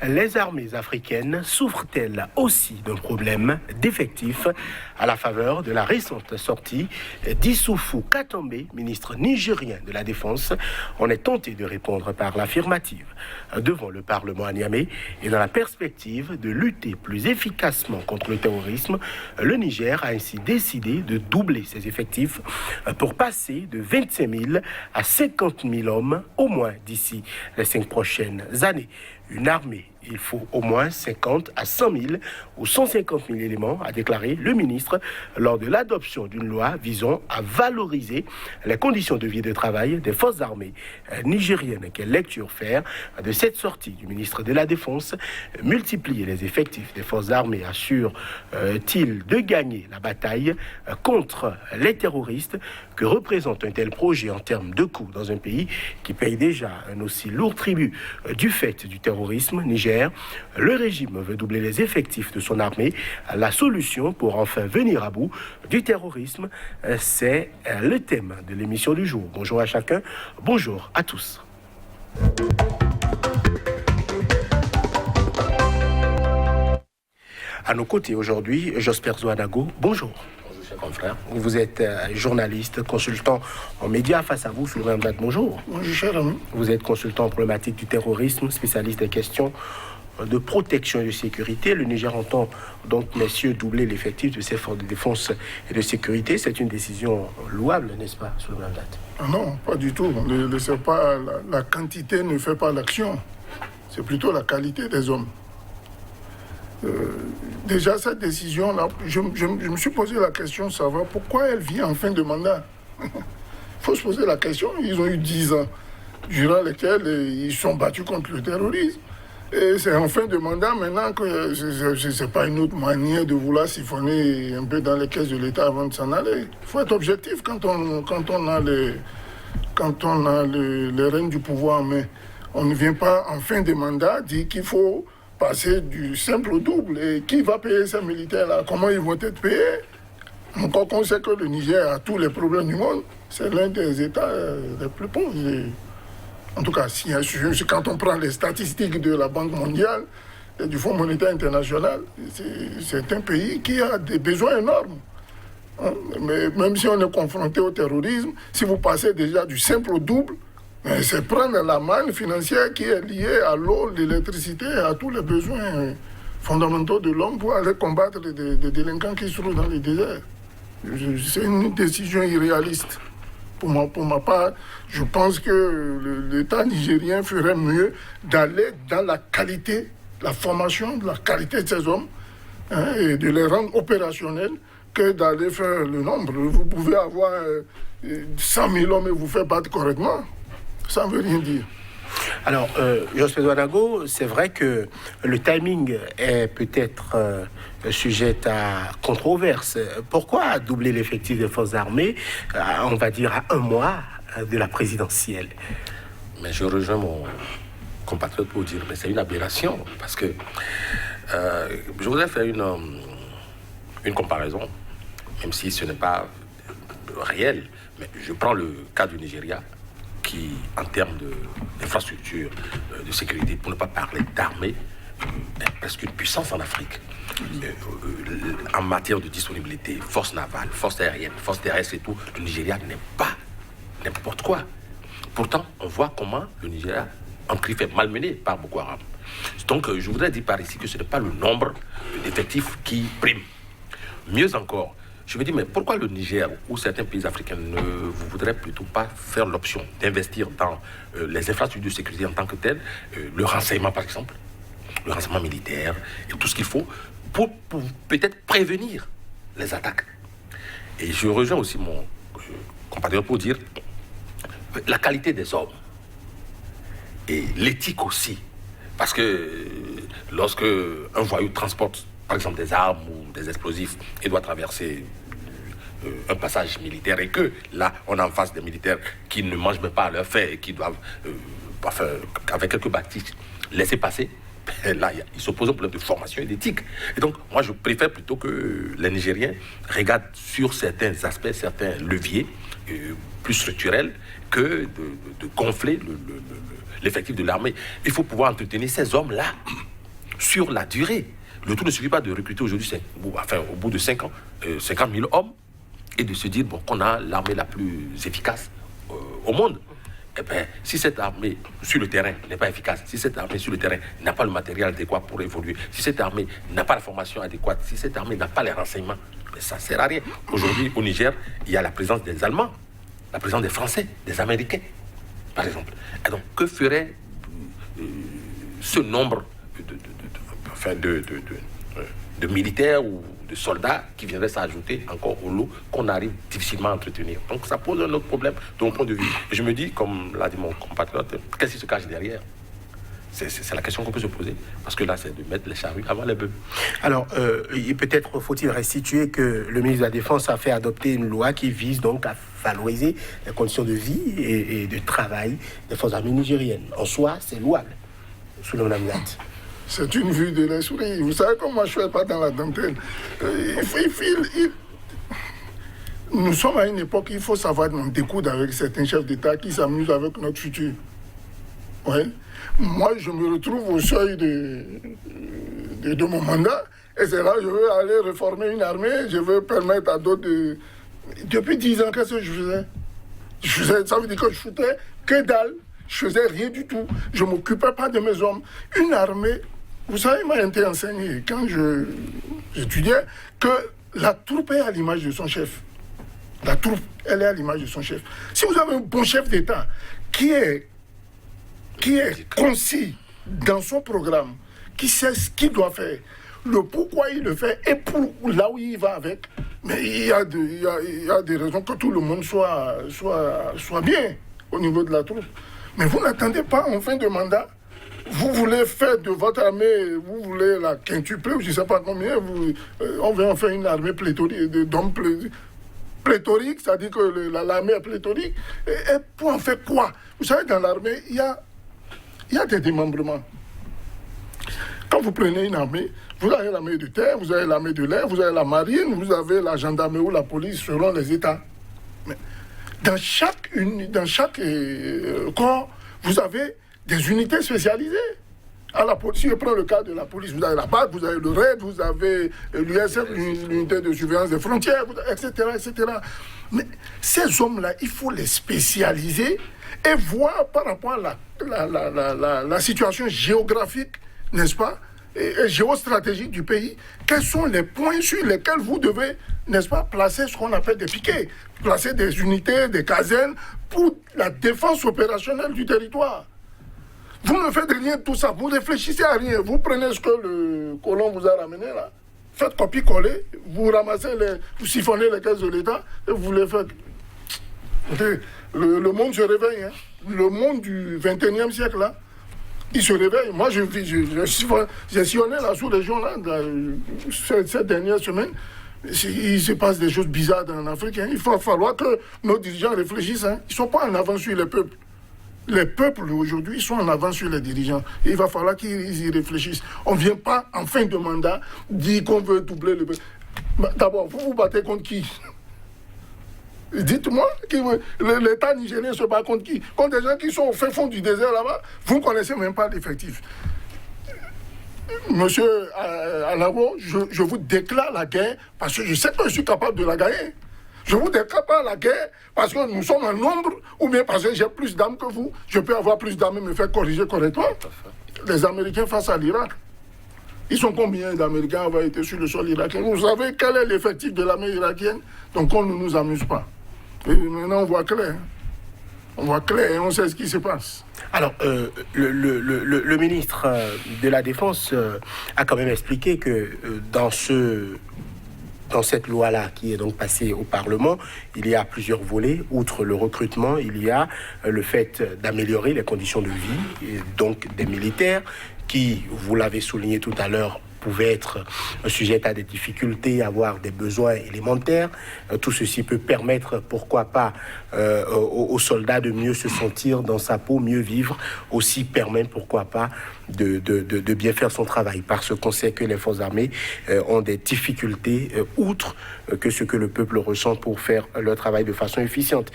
Les armées africaines souffrent-elles aussi d'un problème d'effectifs à la faveur de la récente sortie d'Issoufou Katambe, ministre nigérien de la Défense? On est tenté de répondre par l'affirmative devant le Parlement à Niamey et dans la perspective de lutter plus efficacement contre le terrorisme. Le Niger a ainsi décidé de doubler ses effectifs pour passer de 25 000 à 50 000 hommes au moins d'ici les 5 prochaines années. Une armée, il faut au moins 50 à 100 000 ou 150 000 éléments, a déclaré le ministre lors de l'adoption d'une loi visant à valoriser les conditions de vie et de travail des forces armées nigériennes. Quelle lecture faire de cette sortie du ministre de la Défense? Multiplier les effectifs des forces armées assure-t-il de gagner la bataille contre les terroristes? Que représente un tel projet en termes de coûts dans un pays qui paye déjà un aussi lourd tribut du fait du terrorisme? Niger, le régime veut doubler les effectifs de son armée. La solution pour enfin venir à bout du terrorisme, c'est le thème de l'émission du jour. Bonjour à chacun, bonjour à tous. À nos côtés aujourd'hui, Josper Zouanago, bonjour. Confrère. Vous êtes journaliste, consultant en médias. Face à vous, Philomène Mdad, bonjour. Bonjour, cher ami. Vous êtes consultant en problématique du terrorisme, spécialiste des questions de protection et de sécurité. Le Niger entend donc, messieurs, doubler l'effectif de ses forces de défense et de sécurité. C'est une décision louable, n'est-ce pas, Philomène Mdad? Non, pas du tout. La quantité ne fait pas l'action. C'est plutôt la qualité des hommes. Déjà, cette décision-là, je me suis posé la question de savoir pourquoi elle vient en fin de mandat. Il faut se poser la question. Ils ont eu 10 ans, durant lesquels ils sont battus contre le terrorisme. Et c'est en fin de mandat maintenant que ce n'est pas une autre manière de vouloir siphonner un peu dans les caisses de l'État avant de s'en aller. Il faut être objectif quand on a les rênes du pouvoir en main. On ne vient pas en fin de mandat dire qu'il faut passer du simple au double. Et qui va payer ces militaires-là? Comment ils vont être payés? Encore qu'on sait que le Niger a tous les problèmes du monde, c'est l'un des États les plus pauvres. En tout cas, quand on prend les statistiques de la Banque mondiale et du Fonds monétaire international, c'est un pays qui a des besoins énormes. Mais même si on est confronté au terrorisme, si vous passez déjà du simple au double, c'est prendre la manne financière qui est liée à l'eau, l'électricité, à tous les besoins fondamentaux de l'homme pour aller combattre des délinquants qui se trouvent dans les déserts. C'est une décision irréaliste. Pour ma part, je pense que l'État nigérien ferait mieux d'aller dans la qualité, la formation, la qualité de ces hommes, et de les rendre opérationnels, que d'aller faire le nombre. Vous pouvez avoir 100 000 hommes et vous faire battre correctement. Ça ne veut rien dire. Alors, Joseph Zouanago, c'est vrai que le timing est peut-être sujet à controverse. Pourquoi doubler l'effectif des forces armées, on va dire, à un mois de la présidentielle? Mais je rejoins mon compatriote pour dire, mais c'est une aberration, parce que je voudrais faire une comparaison, même si ce n'est pas réel, mais je prends le cas du Nigeria, qui, en termes d'infrastructure, de sécurité, pour ne pas parler d'armée, est presque une puissance en Afrique. En matière de disponibilité, force navale, force aérienne, force terrestre et tout, le Nigeria n'est pas n'importe quoi. Pourtant, on voit comment le Nigeria, en griffe, est malmené par Boko Haram. Donc, je voudrais dire par ici que ce n'est pas le nombre d'effectifs qui prime. Mieux encore, je me dis, mais pourquoi le Niger ou certains pays africains ne voudraient plutôt pas faire l'option d'investir dans les infrastructures de sécurité en tant que telles, le renseignement par exemple, le renseignement militaire et tout ce qu'il faut pour peut-être prévenir les attaques. Et je rejoins aussi mon compatriote pour dire la qualité des hommes et l'éthique aussi. Parce que lorsque un voyou transporte par exemple des armes ou des explosifs et doit traverser un passage militaire et que là on a en face des militaires qui ne mangent même pas à leur faim et qui doivent avec quelques bâtisses laisser passer, là il se pose un problème de formation et d'éthique. Et donc moi je préfère plutôt que les Nigériens regardent sur certains aspects, certains leviers plus structurels que de gonfler l'effectif de l'armée. Il faut pouvoir entretenir ces hommes-là sur la durée. Le tout ne suffit pas de recruter aujourd'hui, au bout de 5 ans, 50 000 hommes et de se dire qu'on a l'armée la plus efficace au monde. Eh bien, si cette armée sur le terrain n'est pas efficace, si cette armée sur le terrain n'a pas le matériel adéquat pour évoluer, si cette armée n'a pas la formation adéquate, si cette armée n'a pas les renseignements, ça ne sert à rien. Aujourd'hui, au Niger, il y a la présence des Allemands, la présence des Français, des Américains, par exemple. Et donc, que ferait ce nombre de militaires ou de soldats qui viendraient s'ajouter encore au lot qu'on arrive difficilement à entretenir. Donc ça pose un autre problème de mon point de vue. Je me dis, comme l'a dit mon compatriote, qu'est-ce qui se cache derrière ? C'est la question qu'on peut se poser, parce que là, c'est de mettre les charrues avant les bœufs. Alors, peut-être faut-il restituer que le ministre de la Défense a fait adopter une loi qui vise donc à valoriser les conditions de vie et de travail des forces armées nigériennes. En soi, c'est louable, sous le Namnat. C'est une vue de l'esprit. Vous savez comment je ne fais pas dans la dentelle. Nous sommes à une époque où il faut savoir nous découdre avec certains chefs d'État qui s'amusent avec notre futur. Ouais. Moi, je me retrouve au seuil de mon mandat, et c'est là que je veux aller réformer une armée, je veux permettre à d'autres de... Depuis 10 ans, qu'est-ce que je faisais? Ça veut dire que je foutais que dalle, je faisais rien du tout, je ne m'occupais pas de mes hommes. Une armée, vous savez, il m'a été enseigné, quand j'étudiais, que la troupe est à l'image de son chef. La troupe, elle est à l'image de son chef. Si vous avez un bon chef d'État qui est concis dans son programme, qui sait ce qu'il doit faire, le pourquoi il le fait et pour là où il va avec, mais il y a des raisons que tout le monde soit bien au niveau de la troupe. Mais vous n'attendez pas en fin de mandat. Vous voulez faire de votre armée, vous voulez la quintupler, je ne sais pas combien, on veut en faire une armée pléthorique, d'hommes pléthorique, c'est-à-dire que l'armée est pléthorique. Et pour en faire quoi? Vous savez, dans l'armée, il y a des démembrements. Quand vous prenez une armée, vous avez l'armée de terre, vous avez l'armée de l'air, vous avez la marine, vous avez la gendarmerie ou la police selon les États. Mais dans chaque corps, vous avez des unités spécialisées. À la police, si je prends le cas de la police, vous avez la BAC, vous avez le RAID, vous avez l'USF, l'unité de surveillance des frontières, etc., etc. Mais ces hommes-là, il faut les spécialiser et voir par rapport à la situation géographique, n'est-ce pas, et géostratégique du pays, quels sont les points sur lesquels vous devez, n'est-ce pas, placer ce qu'on appelle des piquets, placer des unités, des casernes pour la défense opérationnelle du territoire. Vous ne faites rien de tout ça, vous réfléchissez à rien, vous prenez ce que le colon vous a ramené là, faites copier-coller, vous ramassez vous siphonnez les caisses de l'État et vous les faites. Le monde se réveille, hein. Le monde du 21e siècle là, il se réveille. Moi j'ai sillonné la sous-région là, cette dernière semaine. Il se passe des choses bizarres en Afrique, hein. Il va falloir que nos dirigeants réfléchissent, hein. Ils ne sont pas en avance sur les peuples. Les peuples aujourd'hui sont en avance sur les dirigeants. Et il va falloir qu'ils y réfléchissent. On ne vient pas en fin de mandat dire qu'on veut doubler le... D'abord, vous vous battez contre qui? Dites-moi, l'État nigérien se bat contre qui? Contre des gens qui sont au fin fond du désert là-bas. Vous ne connaissez même pas l'effectif. Monsieur Alaro, je vous déclare la guerre parce que je sais que je suis capable de la gagner. Je vous déclare pas la guerre parce que nous sommes en nombre ou bien parce que j'ai plus d'armes que vous. Je peux avoir plus d'armes et me faire corriger correctement. Les Américains face à l'Irak. Ils sont combien d'Américains avoir été sur le sol irakien? Vous savez quel est l'effectif de l'armée irakienne? Donc on ne nous amuse pas. Et maintenant on voit clair. On voit clair et on sait ce qui se passe. Alors, le ministre de la Défense a quand même expliqué que dans cette loi-là qui est donc passée au Parlement, il y a plusieurs volets. Outre le recrutement, il y a le fait d'améliorer les conditions de vie, et donc des militaires qui, vous l'avez souligné tout à l'heure, pouvaient être sujettes à des difficultés, avoir des besoins élémentaires. Tout ceci peut permettre, pourquoi pas, aux soldats de mieux se sentir dans sa peau, mieux vivre. Aussi permet, pourquoi pas, de bien faire son travail, parce qu'on sait que les forces armées ont des difficultés outre que ce que le peuple ressent pour faire leur travail de façon efficiente.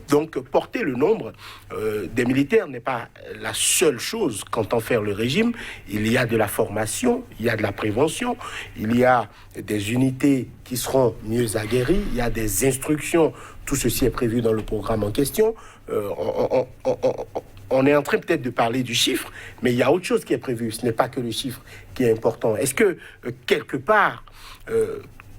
Donc porter le nombre des militaires n'est pas la seule chose qu'entend faire le régime. Il y a de la formation, il y a de la prévention, il y a des unités qui seront mieux aguerries, il y a des instructions, tout ceci est prévu dans le programme en question. On est en train peut-être de parler du chiffre, mais il y a autre chose qui est prévu. Ce n'est pas que le chiffre qui est important. Est-ce que, quelque part,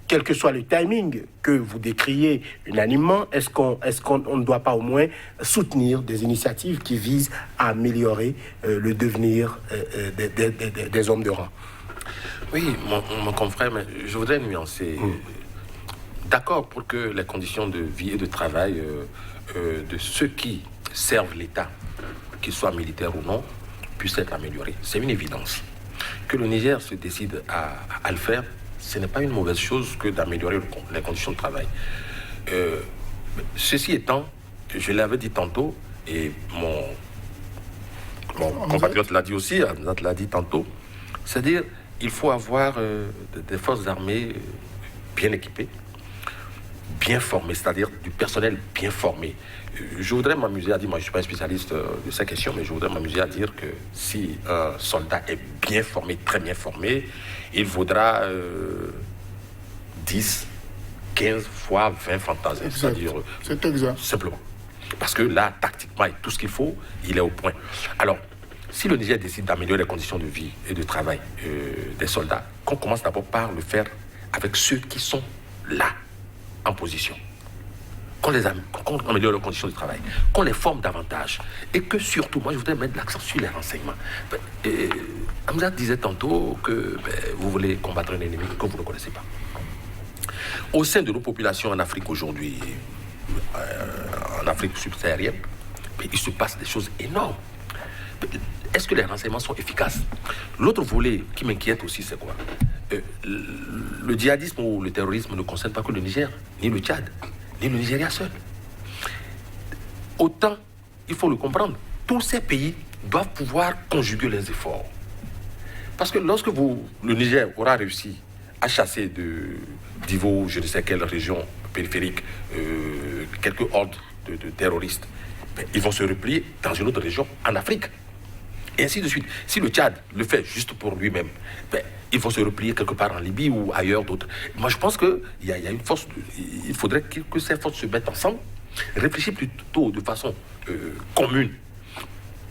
quel que soit le timing que vous décriez unanimement, est-ce qu'on ne doit pas au moins soutenir des initiatives qui visent à améliorer le devenir des hommes de rang? Oui, mon confrère, mais je voudrais nuancer. D'accord pour que les conditions de vie et de travail de ceux qui servent l'État, qu'ils soient militaires ou non, puissent être améliorés. C'est une évidence. Que le Niger se décide à le faire, ce n'est pas une mauvaise chose que d'améliorer les conditions de travail. Ceci étant, je l'avais dit tantôt, et mon compatriote l'a dit aussi, Hamzat l'a dit tantôt, c'est-à-dire il faut avoir des forces armées bien équipées, bien formées, c'est-à-dire du personnel bien formé. Je voudrais m'amuser à dire, moi je ne suis pas un spécialiste de ces questions, mais je voudrais m'amuser à dire que si un soldat est bien formé, très bien formé, il vaudra 10, 15 fois 20 fantasmes. C'est-à-dire, c'est exact. Simplement. Parce que là, tactiquement, et tout ce qu'il faut, il est au point. Alors, si le Niger décide d'améliorer les conditions de vie et de travail des soldats, qu'on commence d'abord par le faire avec ceux qui sont là, en position. Qu'on améliore leurs conditions de travail, qu'on les forme davantage. Et que surtout, moi je voudrais mettre l'accent sur les renseignements. Hamzat disait tantôt que vous voulez combattre un ennemi que vous ne connaissez pas. Au sein de nos populations en Afrique aujourd'hui, en Afrique subsaharienne, il se passe des choses énormes. Est-ce que les renseignements sont efficaces? L'autre volet qui m'inquiète aussi, c'est quoi? Le djihadisme ou le terrorisme ne concerne pas que le Niger, ni le Tchad, ni le Nigeria seul. Autant, il faut le comprendre, tous ces pays doivent pouvoir conjuguer les efforts. Parce que lorsque le Niger aura réussi à chasser d'Ivo, je ne sais quelle région périphérique, quelques hordes de terroristes, ils vont se replier dans une autre région en Afrique. Et ainsi de suite. Si le Tchad le fait juste pour lui-même, il faut se replier quelque part en Libye ou ailleurs d'autres. Moi, je pense qu'il y a une force. Il faudrait que ces forces se mettent ensemble, réfléchissent plutôt de façon commune,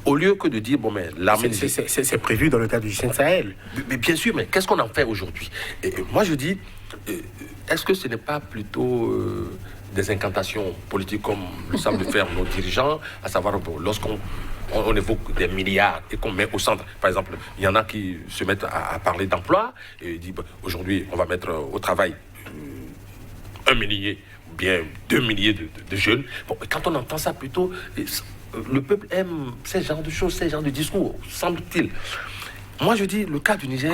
au lieu que de dire, bon, mais l'armée... C'est prévu dans le cadre du G5 Sahel. Mais bien sûr, mais qu'est-ce qu'on en fait aujourd'hui? Moi, je dis, est-ce que ce n'est pas plutôt des incantations politiques comme le semblent faire nos dirigeants, à savoir, lorsqu'on évoque des milliards et qu'on met au centre, par exemple, il y en a qui se mettent à parler d'emploi et disent, aujourd'hui, on va mettre au travail 1 millier, ou bien 2 milliers de jeunes. Bon, quand on entend ça plutôt... Le peuple aime ces genres de choses, ces genres de discours, semble-t-il. Moi, je dis, le cas du Niger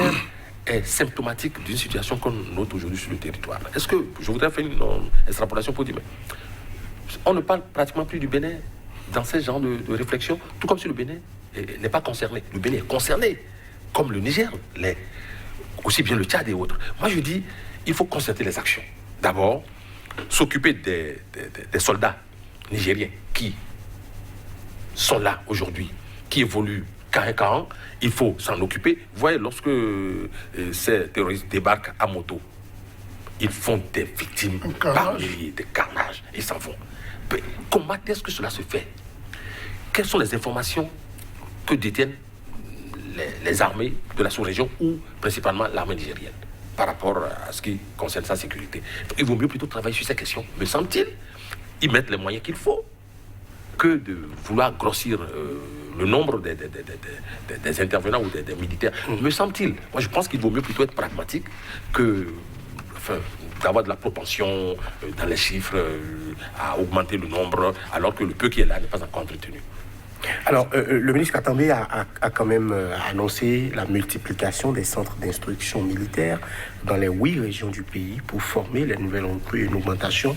est symptomatique d'une situation qu'on note aujourd'hui sur le territoire. Est-ce que, je voudrais faire une extrapolation pour dire, mais on ne parle pratiquement plus du Bénin dans ces genres de réflexion, tout comme si le Bénin n'est pas concerné. Le Bénin est concerné, comme le Niger l'est, aussi bien le Tchad et autres. Moi, je dis, il faut concerter les actions. D'abord, s'occuper des soldats nigériens qui sont là aujourd'hui, qui évoluent carré-carré, il faut s'en occuper. Vous voyez, lorsque ces terroristes débarquent à moto, ils font des victimes par milliers, des carnages, ils s'en vont. Mais comment est-ce que cela se fait? Quelles sont les informations que détiennent les armées de la sous-région ou principalement l'armée nigérienne par rapport à ce qui concerne sa sécurité? Il vaut mieux plutôt travailler sur ces questions, me semble-t-il, y mettre les moyens qu'il faut, que de vouloir grossir le nombre des intervenants ou des militaires. Me semble-t-il. Moi, je pense qu'il vaut mieux plutôt être pragmatique que d'avoir de la propension dans les chiffres à augmenter le nombre, alors que le peu qui est là n'est pas encore entretenu. Alors, le ministre Katambe a quand même annoncé la multiplication des centres d'instruction militaire dans les 8 régions du pays pour former les nouvelles recrues et une augmentation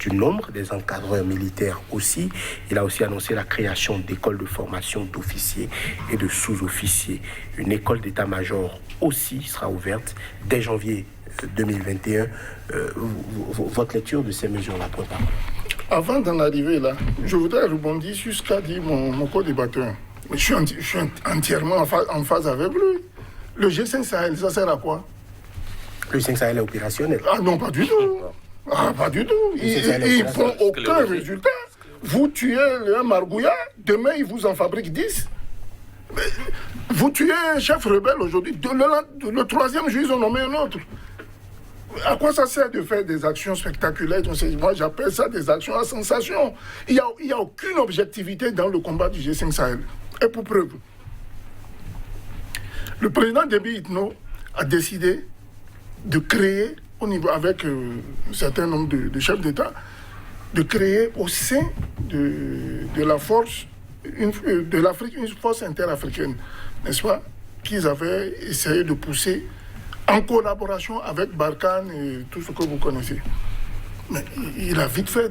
du nombre des encadreurs militaires aussi. Il a aussi annoncé la création d'écoles de formation d'officiers et de sous-officiers. Une école d'état-major aussi sera ouverte dès janvier 2021. Votre lecture de ces mesures-là, prépare. Avant d'en arriver là, je voudrais rebondir sur ce qu'a dit mon co-débatteur. Je suis entièrement en phase avec lui. Le G5 Sahel, ça sert à quoi? Le G5 Sahel est opérationnel. Ah non, pas du tout. Pas du tout. Ils ne font aucun résultat. Vous tuez un margouillat, demain ils vous en fabriquent 10. Vous tuez un chef rebelle aujourd'hui, le troisième jour ils ont nommé un autre. À quoi ça sert de faire des actions spectaculaires? Moi, j'appelle ça des actions à sensation. Il n'y a aucune objectivité dans le combat du G5 Sahel. Et pour preuve, le président Déby Itno a décidé de créer, au niveau, avec un certain nombre de chefs d'État, de créer au sein de la force de l'Afrique une force interafricaine, n'est-ce pas, qu'ils avaient essayé de pousser en collaboration avec Barkhane et tout ce que vous connaissez. Mais il a vite fait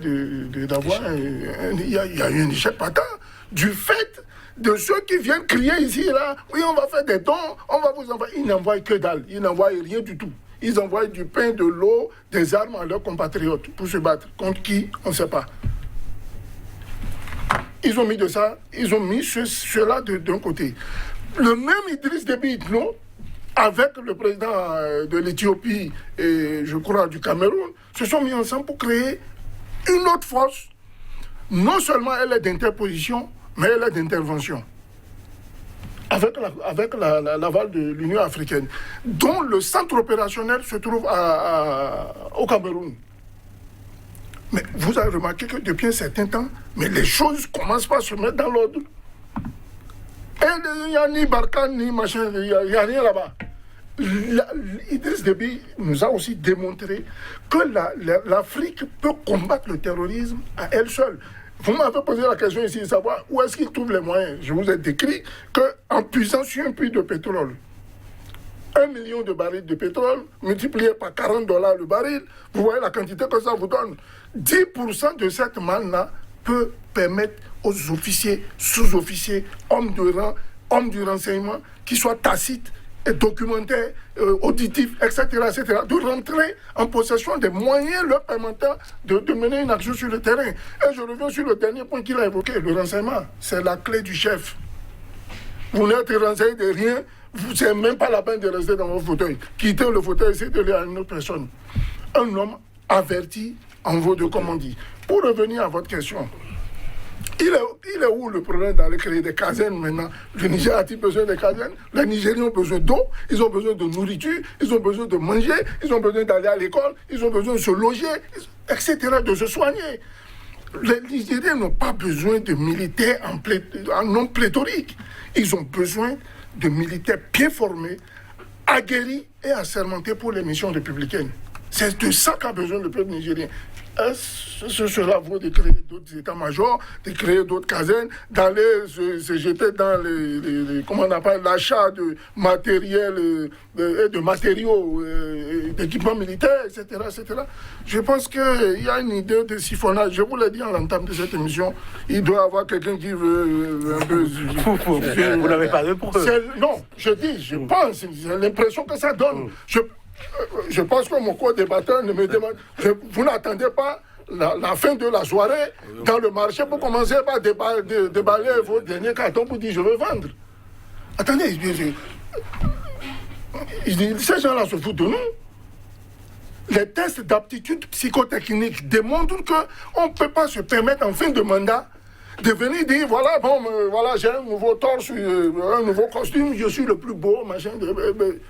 d'avoir... Il y a eu un échec patent du fait de ceux qui viennent crier ici, là, oui, on va faire des dons, on va vous envoyer. Ils n'envoient que dalle, ils n'envoient rien du tout. Ils envoient du pain, de l'eau, des armes à leurs compatriotes pour se battre. Contre qui, on ne sait pas. Ils ont mis de ça, ils ont mis cela d'un côté. Le même Idriss Déby Itno, avec le président de l'Éthiopie et je crois du Cameroun, se sont mis ensemble pour créer une autre force. Non seulement elle est d'interposition, mais elle est d'intervention. Avec l'aval de l'Union africaine, dont le centre opérationnel se trouve au Cameroun. Mais vous avez remarqué que depuis un certain temps, mais les choses commencent pas à se mettre dans l'ordre. Et il n'y a ni Barkhane, ni machin, il n'y a rien là-bas. Idriss Déby nous a aussi démontré que l'Afrique peut combattre le terrorisme à elle seule. Vous m'avez posé la question ici de savoir où est-ce qu'il trouve les moyens. Je vous ai décrit qu'en puissant sur un puits de pétrole, 1 million de barils de pétrole multiplié par $40 le baril, vous voyez la quantité que ça vous donne. 10% de cette manne-là peut permettre aux officiers, sous-officiers, hommes de rang, hommes du renseignement, qui soient tacites et documentaires, auditifs, etc., de rentrer en possession des moyens leur permettant de mener une action sur le terrain. Et je reviens sur le dernier point qu'il a évoqué, le renseignement. C'est la clé du chef. Vous n'êtes renseigné de rien, vous n'avez même pas la peine de rester dans votre fauteuil. Quittez le fauteuil, essayez de lire à une autre personne. Un homme averti en vaut deux, comme on dit. Pour revenir à votre question, il est où le problème d'aller créer des casernes maintenant? Le Niger a-t-il besoin de casernes? Les Nigériens ont besoin d'eau, ils ont besoin de nourriture, ils ont besoin de manger, ils ont besoin d'aller à l'école, ils ont besoin de se loger, etc., de se soigner. Les Nigériens n'ont pas besoin de militaires en nombre pléthorique. Ils ont besoin de militaires bien formés, aguerris et assermentés pour les missions républicaines. C'est de ça qu'a besoin le peuple nigérien. Ce sera vous de créer d'autres états-majors, de créer d'autres casernes, d'aller se jeter dans comment on appelle, l'achat de matériel et de matériaux, d'équipements militaires, etc., etc. Je pense qu'il y a une idée de siphonnage. Je vous l'ai dit en l'entame de cette émission, il doit y avoir quelqu'un qui veut un peu... Vous n'avez pas de preuve. Non, je dis, je pense, j'ai l'impression que ça donne. Je pense que mon co-débatteur ne me demande... Vous n'attendez pas la fin de la soirée dans le marché pour commencer par déballer vos derniers cartons pour dire je veux vendre. Attendez, ces gens-là se foutent de nous. Les tests d'aptitude psychotechnique démontrent qu'on ne peut pas se permettre en fin de mandat de venir dire voilà, voilà, j'ai un nouveau torse, un nouveau costume, je suis le plus beau, machin.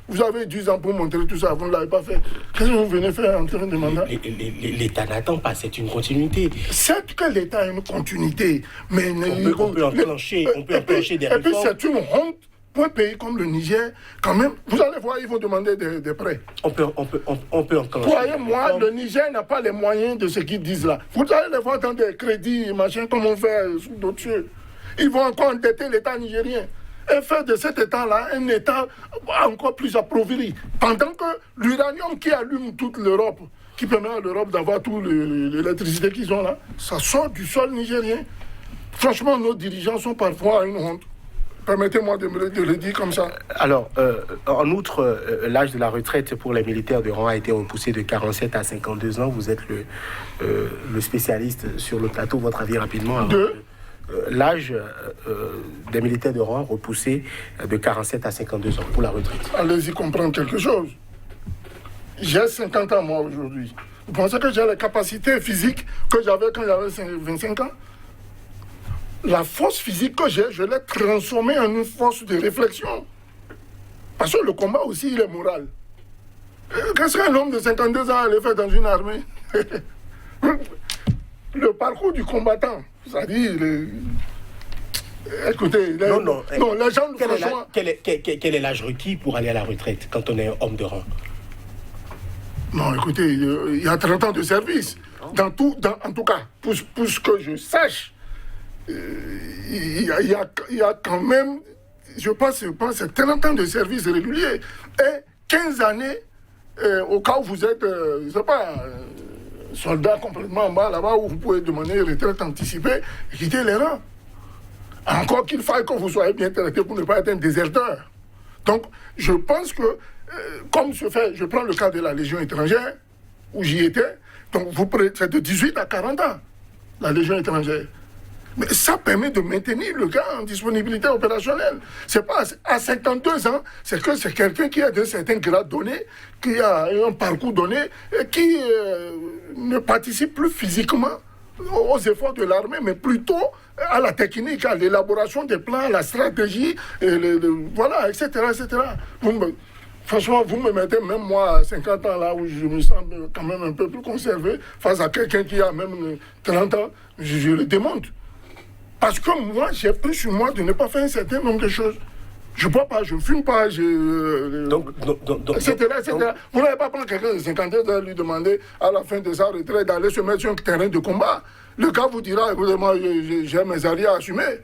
Vous avez 10 ans pour montrer tout ça, vous ne l'avez pas fait. Qu'est-ce que vous venez faire en train de mandat? L'État n'attend pas, c'est une continuité. Certes que l'État a une continuité, mais on peut enclencher des réformes. Et puis c'est une honte pour un pays comme le Niger, quand même. Vous allez voir, ils vont demander des prêts. On peut enclencher. Croyez-moi, le Niger n'a pas les moyens de ce qu'ils disent là. Vous allez les voir dans des crédits, machin, comme on fait sous d'autres cieux. Ils vont encore endetter l'État nigérien et faire de cet État-là un État encore plus appauvri. Pendant que l'uranium qui allume toute l'Europe, qui permet à l'Europe d'avoir toute l'électricité qu'ils ont là. Ça sort du sol nigérien. Franchement, nos dirigeants sont parfois une honte. Permettez-moi de le dire comme ça. Alors, en outre, l'âge de la retraite pour les militaires de rang a été repoussé de 47 à 52 ans. Vous êtes le spécialiste sur le plateau. Votre avis rapidement. L'âge des militaires de rang repoussé de 47 à 52 ans pour la retraite. Allez-y comprendre quelque chose. J'ai 50 ans, moi, aujourd'hui. Vous pensez que j'ai les capacités physiques que j'avais quand j'avais 25 ans? La force physique que j'ai, je l'ai transformée en une force de réflexion. Parce que le combat aussi, il est moral. Qu'est-ce qu'un homme de 52 ans allait faire dans une armée? Le parcours du combattant, c'est-à-dire... Écoutez, les gens... Quel est l'âge requis pour aller à la retraite quand on est homme de rang? Non, écoutez, il y a 30 ans de service. En tout cas, pour ce que je sache, il y a quand même, je pense, c'est 30 ans de service régulier et 15 années au cas où vous êtes, je ne sais pas, soldat complètement en bas là-bas où vous pouvez demander une retraite anticipée et quitter les rangs. Encore qu'il faille que vous soyez bien traité pour ne pas être un déserteur. Donc, je pense que, comme je prends le cas de la Légion étrangère, où j'y étais, donc c'est de 18 à 40 ans, la Légion étrangère. Mais ça permet de maintenir le gars en disponibilité opérationnelle. C'est pas à 52 ans, c'est que c'est quelqu'un qui a d'un certain grade donné, qui a un parcours donné, et qui ne participe plus physiquement aux efforts de l'armée, mais plutôt à la technique, à l'élaboration des plans, à la stratégie, voilà, etc. Franchement, vous me mettez, même moi, à 50 ans, là où je me sens quand même un peu plus conservé, face à quelqu'un qui a même 30 ans, je le démonte. Parce que moi, j'ai pris sur moi de ne pas faire un certain nombre de choses. Je ne bois pas, je ne fume pas, etc. Vous n'allez pas prendre quelqu'un de 52 ans et lui demander à la fin de sa retraite d'aller se mettre sur un terrain de combat. Le gars vous dira, écoutez, moi, j'ai mes alliés à assumer.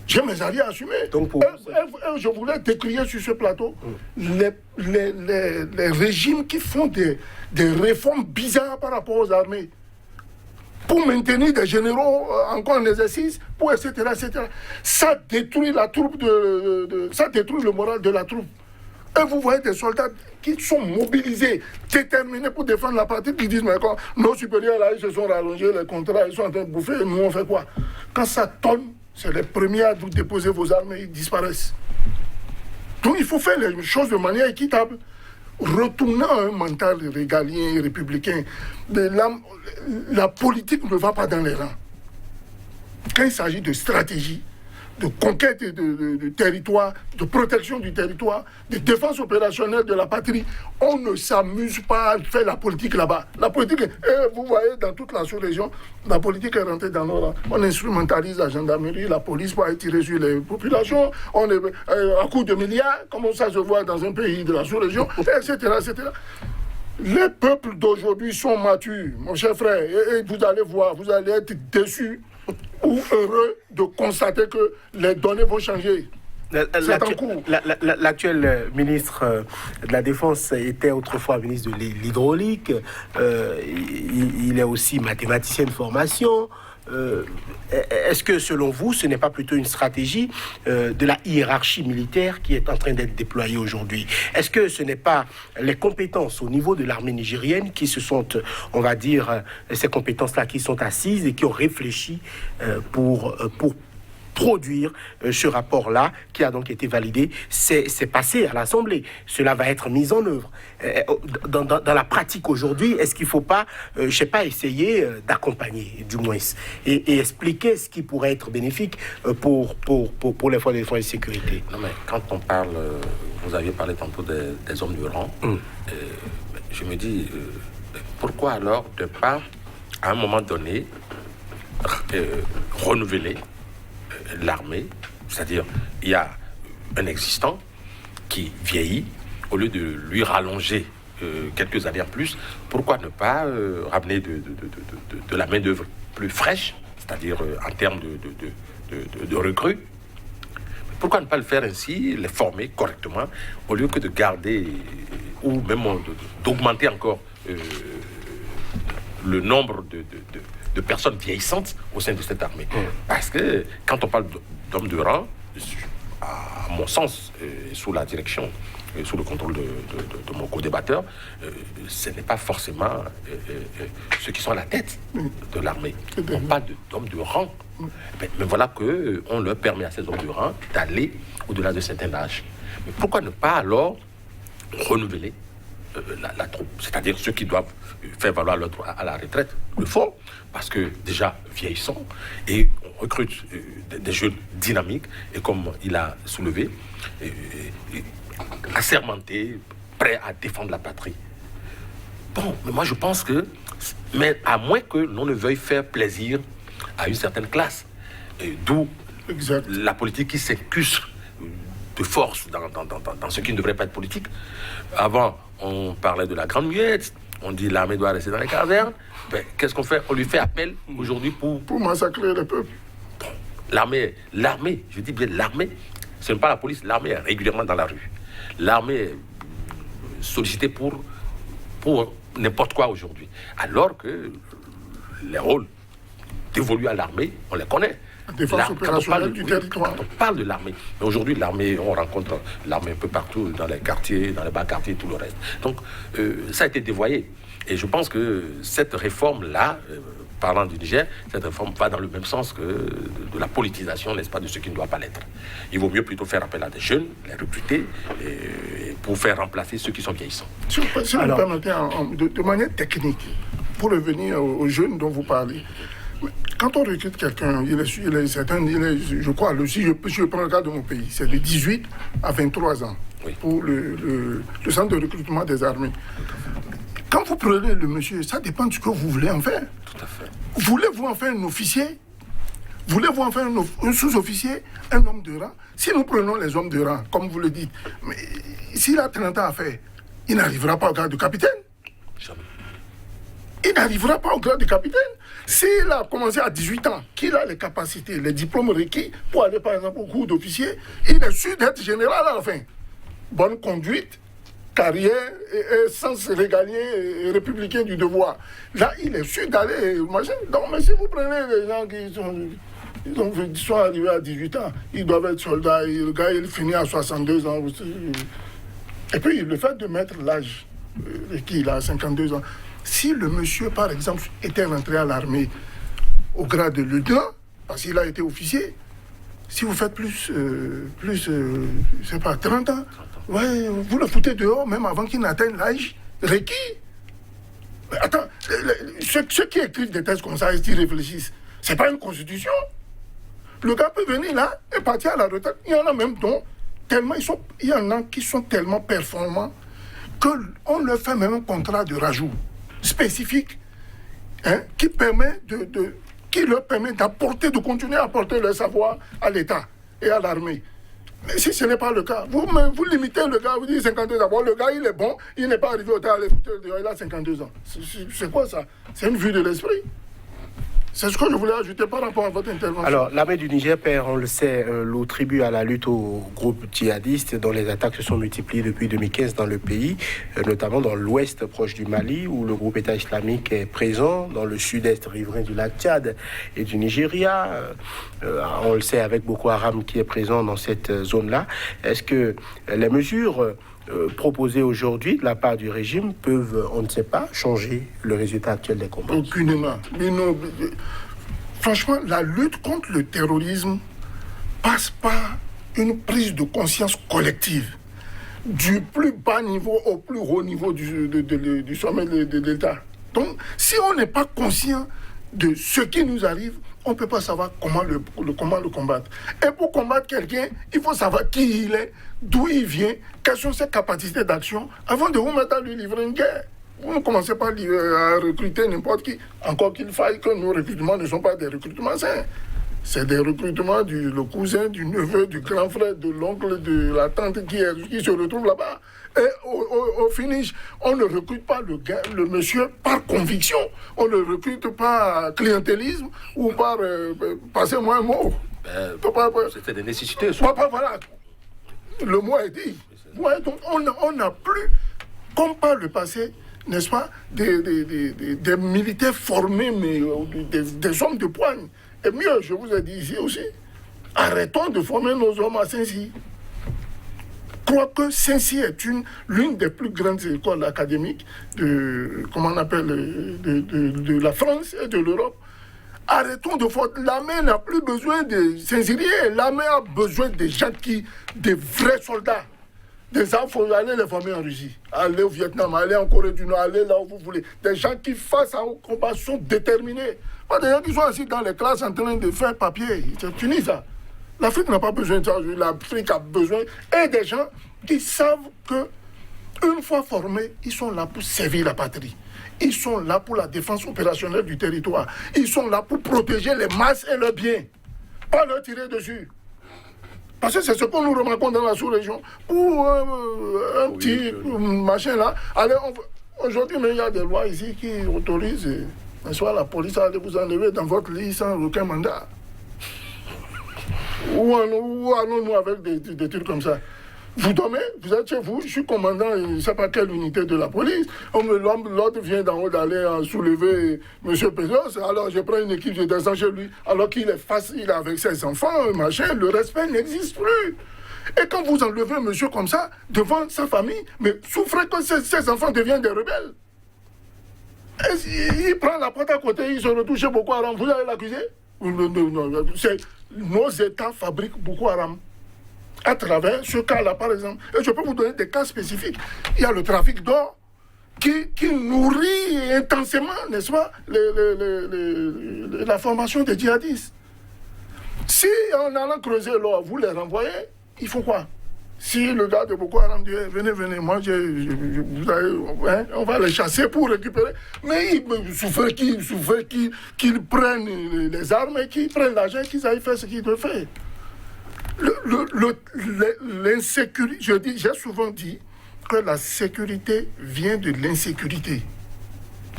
J'ai mes alliés à assumer. Je voulais décrire sur ce plateau les régimes qui font des réformes bizarres par rapport aux armées. Pour maintenir des généraux encore en exercice, etc. Ça détruit la troupe ça détruit le moral de la troupe. Et vous voyez des soldats qui sont mobilisés, déterminés pour défendre la patrie, qui disent, mais quand nos supérieurs là, ils se sont rallongés, les contrats, ils sont en train de bouffer, et nous on fait quoi? Quand ça tonne, c'est les premiers à vous déposer vos armes et ils disparaissent. Donc il faut faire les choses de manière équitable. Retournant à un mental régalien et républicain, la politique ne va pas dans les rangs. Quand il s'agit de stratégie, de conquête de territoire, de protection du territoire, de défense opérationnelle de la patrie, on ne s'amuse pas à faire la politique là-bas. La politique, vous voyez, dans toute la sous-région, la politique est rentrée dans nos rangs. On instrumentalise la gendarmerie, la police pour aller tirer sur les populations, on est à coup de milliards, comme ça se voit dans un pays de la sous-région, etc. Les peuples d'aujourd'hui sont matures, mon cher frère, et vous allez voir, vous allez être déçus ou heureux de constater que les données vont changer. L'actuel ministre de la Défense était autrefois ministre de l'hydraulique. Il est aussi mathématicien de formation. Est-ce que, selon vous, ce n'est pas plutôt une stratégie de la hiérarchie militaire qui est en train d'être déployée aujourd'hui? Est-ce que ce n'est pas les compétences au niveau de l'armée nigérienne qui se sont, on va dire, ces compétences-là qui sont assises et qui ont réfléchi pour produire ce rapport-là qui a donc été validé? C'est passé à l'Assemblée. Cela va être mis en œuvre. Dans la pratique aujourd'hui, est-ce qu'il ne faut pas, je ne sais pas, essayer d'accompagner, du moins, et expliquer ce qui pourrait être bénéfique pour les forces de défense et de sécurité? Non, mais quand on parle, vous aviez parlé tantôt des hommes du rang, je me dis, pourquoi alors ne pas, à un moment donné, renouveler l'armée, c'est-à-dire il y a un existant qui vieillit, au lieu de lui rallonger quelques années en plus, pourquoi ne pas ramener de la main-d'œuvre plus fraîche, c'est-à-dire en termes de recrues? Pourquoi ne pas le faire ainsi, les former correctement, au lieu que de garder ou même d'augmenter encore le nombre de personnes vieillissantes au sein de cette armée. Parce que quand on parle d'hommes de rang, à mon sens, sous la direction, sous le contrôle de mon co-débatteur, ce n'est pas forcément ceux qui sont à la tête de l'armée. On parle d'hommes de rang. Mais voilà qu'on leur permet à ces hommes de rang d'aller au-delà de certains âges. Mais pourquoi ne pas alors renouveler la troupe, c'est-à-dire ceux qui doivent faire valoir leur droit à la retraite le font, parce que déjà vieillissant, et on recrute des jeunes dynamiques, et comme il a soulevé, assermentés, prêts à défendre la patrie. Bon, mais moi je pense que, mais à moins que l'on ne veuille faire plaisir à une certaine classe, d'où la politique qui s'incruste de force dans ce qui ne devrait pas être politique. Avant, on parlait de la grande muette, on dit l'armée doit rester dans les casernes. Ben, qu'est-ce qu'on fait? On lui fait appel aujourd'hui pour massacrer le peuple. Bon, l'armée, je dis bien l'armée, ce n'est pas la police, l'armée est régulièrement dans la rue. L'armée est sollicitée pour n'importe quoi aujourd'hui. Alors que les rôles dévolus à l'armée, on les connaît. Défense opérationnelle du territoire. On parle de l'armée. Mais aujourd'hui, l'armée, on rencontre l'armée un peu partout, dans les quartiers, dans les bas quartiers, tout le reste. Donc, ça a été dévoyé. Et je pense que cette réforme-là, parlant du Niger, cette réforme va dans le même sens que de la politisation, n'est-ce pas, de ce qui ne doit pas l'être. Il vaut mieux plutôt faire appel à des jeunes, les recruter, pour faire remplacer ceux qui sont vieillissants. Si vous me permettez, de manière technique, pour revenir aux jeunes dont vous parlez, quand on recrute quelqu'un, je crois, si je prends le cas de mon pays, c'est de 18 à 23 ans, oui, pour le centre de recrutement des armées. Quand vous prenez le monsieur, ça dépend de ce que vous voulez en faire. Tout à fait. Voulez-vous en faire un officier? Voulez-vous en faire un sous-officier, un homme de rang? Si nous prenons les hommes de rang, comme vous le dites, mais s'il a 30 ans à faire, il n'arrivera pas au grade de capitaine. Jamais. Il n'arrivera pas au grade de capitaine. S'il a commencé à 18 ans, qu'il a les capacités, les diplômes requis pour aller par exemple au cours d'officier, il est sûr d'être général à la fin. Bonne conduite, carrière, et sens régalien et républicain du devoir. Là, il est sûr d'aller. Donc, mais si vous prenez les gens qui sont arrivés à 18 ans, ils doivent être soldats, le gars il finit à 62 ans. Et puis le fait de mettre l'âge requis, il a 52 ans. Si le monsieur, par exemple, était rentré à l'armée au grade de lieutenant, parce qu'il a été officier, si vous faites je sais pas, 30 ans, ouais, vous le foutez dehors même avant qu'il n'atteigne l'âge requis. Mais attends, ceux qui écrivent des textes comme ça, ils réfléchissent. C'est pas une constitution. Le gars peut venir là et partir à la retraite. Il y en a même dont, il y en a qui sont tellement performants qu'on leur fait même un contrat de rajout spécifique, hein, qui leur permet d'apporter, de continuer à apporter leur savoir à l'État et à l'armée. Mais si ce n'est pas le cas, vous limitez le gars, vous dites 52 ans. Bon, le gars, il est bon, il n'est pas arrivé au terrain, il a 52 ans. C'est quoi ça? C'est une vue de l'esprit. C'est ce que je voulais ajouter par rapport à votre intervention. Alors, l'armée du Niger perd, on le sait, le tribut à la lutte aux groupes djihadistes dont les attaques se sont multipliées depuis 2015 dans le pays, notamment dans l'ouest proche du Mali, où le groupe État islamique est présent, dans le sud-est riverain du lac Tchad et du Nigeria. On le sait avec Boko Haram qui est présent dans cette zone-là. Est-ce que les mesures proposées aujourd'hui de la part du régime peuvent, on ne sait pas, changer le résultat actuel des combats? Aucunement. Mais non, franchement, la lutte contre le terrorisme passe par une prise de conscience collective, du plus bas niveau au plus haut niveau du sommet de l'État. Donc, si on n'est pas conscient de ce qui nous arrive, on ne peut pas savoir comment le combattre. Et pour combattre quelqu'un, il faut savoir qui il est, d'où il vient, quelles sont ses capacités d'action, avant de vous mettre à lui livrer une guerre. Vous ne commencez pas à recruter n'importe qui, encore qu'il faille que nos recrutements ne sont pas des recrutements sains. C'est des recrutements du cousin, du neveu, du grand frère, de l'oncle, de la tante qui se retrouve là-bas. Et au finish, on ne recrute pas le monsieur par conviction. On ne le recrute par clientélisme ou par passez-moi un mot. C'était des nécessités. Voilà. Le mot est dit. Ouais, donc on n'a plus, comme par le passé, n'est-ce pas, des militaires formés, mais des hommes de poigne. Et mieux, je vous ai dit ici aussi, arrêtons de former nos hommes à Saint-Cy. Je crois que Saint-Cy est l'une des plus grandes écoles académiques de la France et de l'Europe. Arrêtons de faire. L'armée n'a plus besoin de Saint-Cyriens. L'armée a besoin des gens des vrais soldats. Des gens, il faut aller les former en Russie, aller au Vietnam, aller en Corée du Nord, aller là où vous voulez. Des gens qui face au combat sont déterminés. Pas des gens qui sont assis dans les classes en train de faire papier. C'est fini ça. L'Afrique n'a pas besoin de ça. L'Afrique a besoin et des gens qui savent que une fois formés, ils sont là pour servir la patrie. Ils sont là pour la défense opérationnelle du territoire. Ils sont là pour protéger les masses et leurs biens. Pas leur tirer dessus. Parce que c'est ce que nous remarquons dans la sous-région. Pour un petit machin là. Allez, aujourd'hui, il y a des lois ici qui autorisent soit la police à aller vous enlever dans votre lit sans aucun mandat. Où allons-nous avec des trucs comme ça? Vous dormez, vous êtes chez vous, je suis commandant, je ne sais pas quelle unité de la police. L'autre vient d'en haut d'aller soulever M. Pézos, alors je prends une équipe, je descends chez lui, alors qu'il est facile avec ses enfants, machin, le respect n'existe plus. Et quand vous enlevez un monsieur comme ça, devant sa famille, mais souffrez que ses enfants deviennent des rebelles. Et il prend la porte à côté, il se retouche chez Boko Haram, vous allez l'accuser? Nos États fabriquent Boko Haram. À travers ce cas-là, par exemple. Et je peux vous donner des cas spécifiques. Il y a le trafic d'or qui nourrit intensément, n'est-ce pas, la formation des djihadistes. Si en allant creuser l'or, vous les renvoyez, il faut quoi? Si le gars de Boko Haram dit venez, moi on va les chasser pour récupérer. Mais il souffrait qu'ils prennent les armes et qu'ils prennent l'argent et qu'ils aillent faire ce qu'ils doivent faire. L'insécurité, j'ai souvent dit que la sécurité vient de l'insécurité.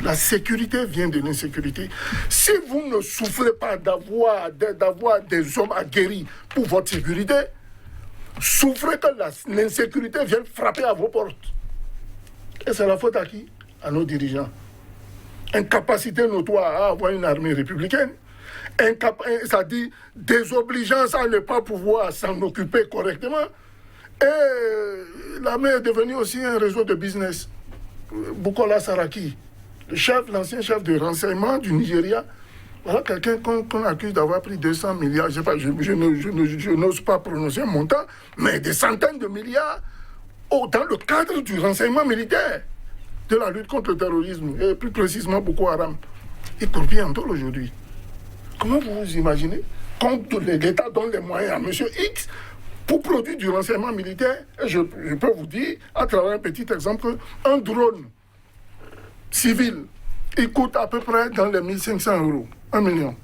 La sécurité vient de l'insécurité. Si vous ne souffrez pas d'avoir des hommes aguerris pour votre sécurité, souffrez que l'insécurité vienne frapper à vos portes. Et c'est la faute à qui? À nos dirigeants. Incapacité notoire à avoir une armée républicaine. C'est-à-dire désobligeance à ne pas pouvoir s'en occuper correctement. Et l'armée est devenue aussi un réseau de business. Bukola Saraki, l'ancien chef de renseignement du Nigeria, voilà quelqu'un qu'on accuse d'avoir pris 200 milliards, je n'ose pas prononcer un montant, mais des centaines de milliards dans le cadre du renseignement militaire, de la lutte contre le terrorisme, et plus précisément Boko Haram. Il croupit en tôle aujourd'hui. Comment vous vous imaginez? Quand l'État donne les moyens à M. X pour produire du renseignement militaire, et je peux vous dire, à travers un petit exemple, un drone civil, il coûte à peu près dans les 1500 €. 1 million.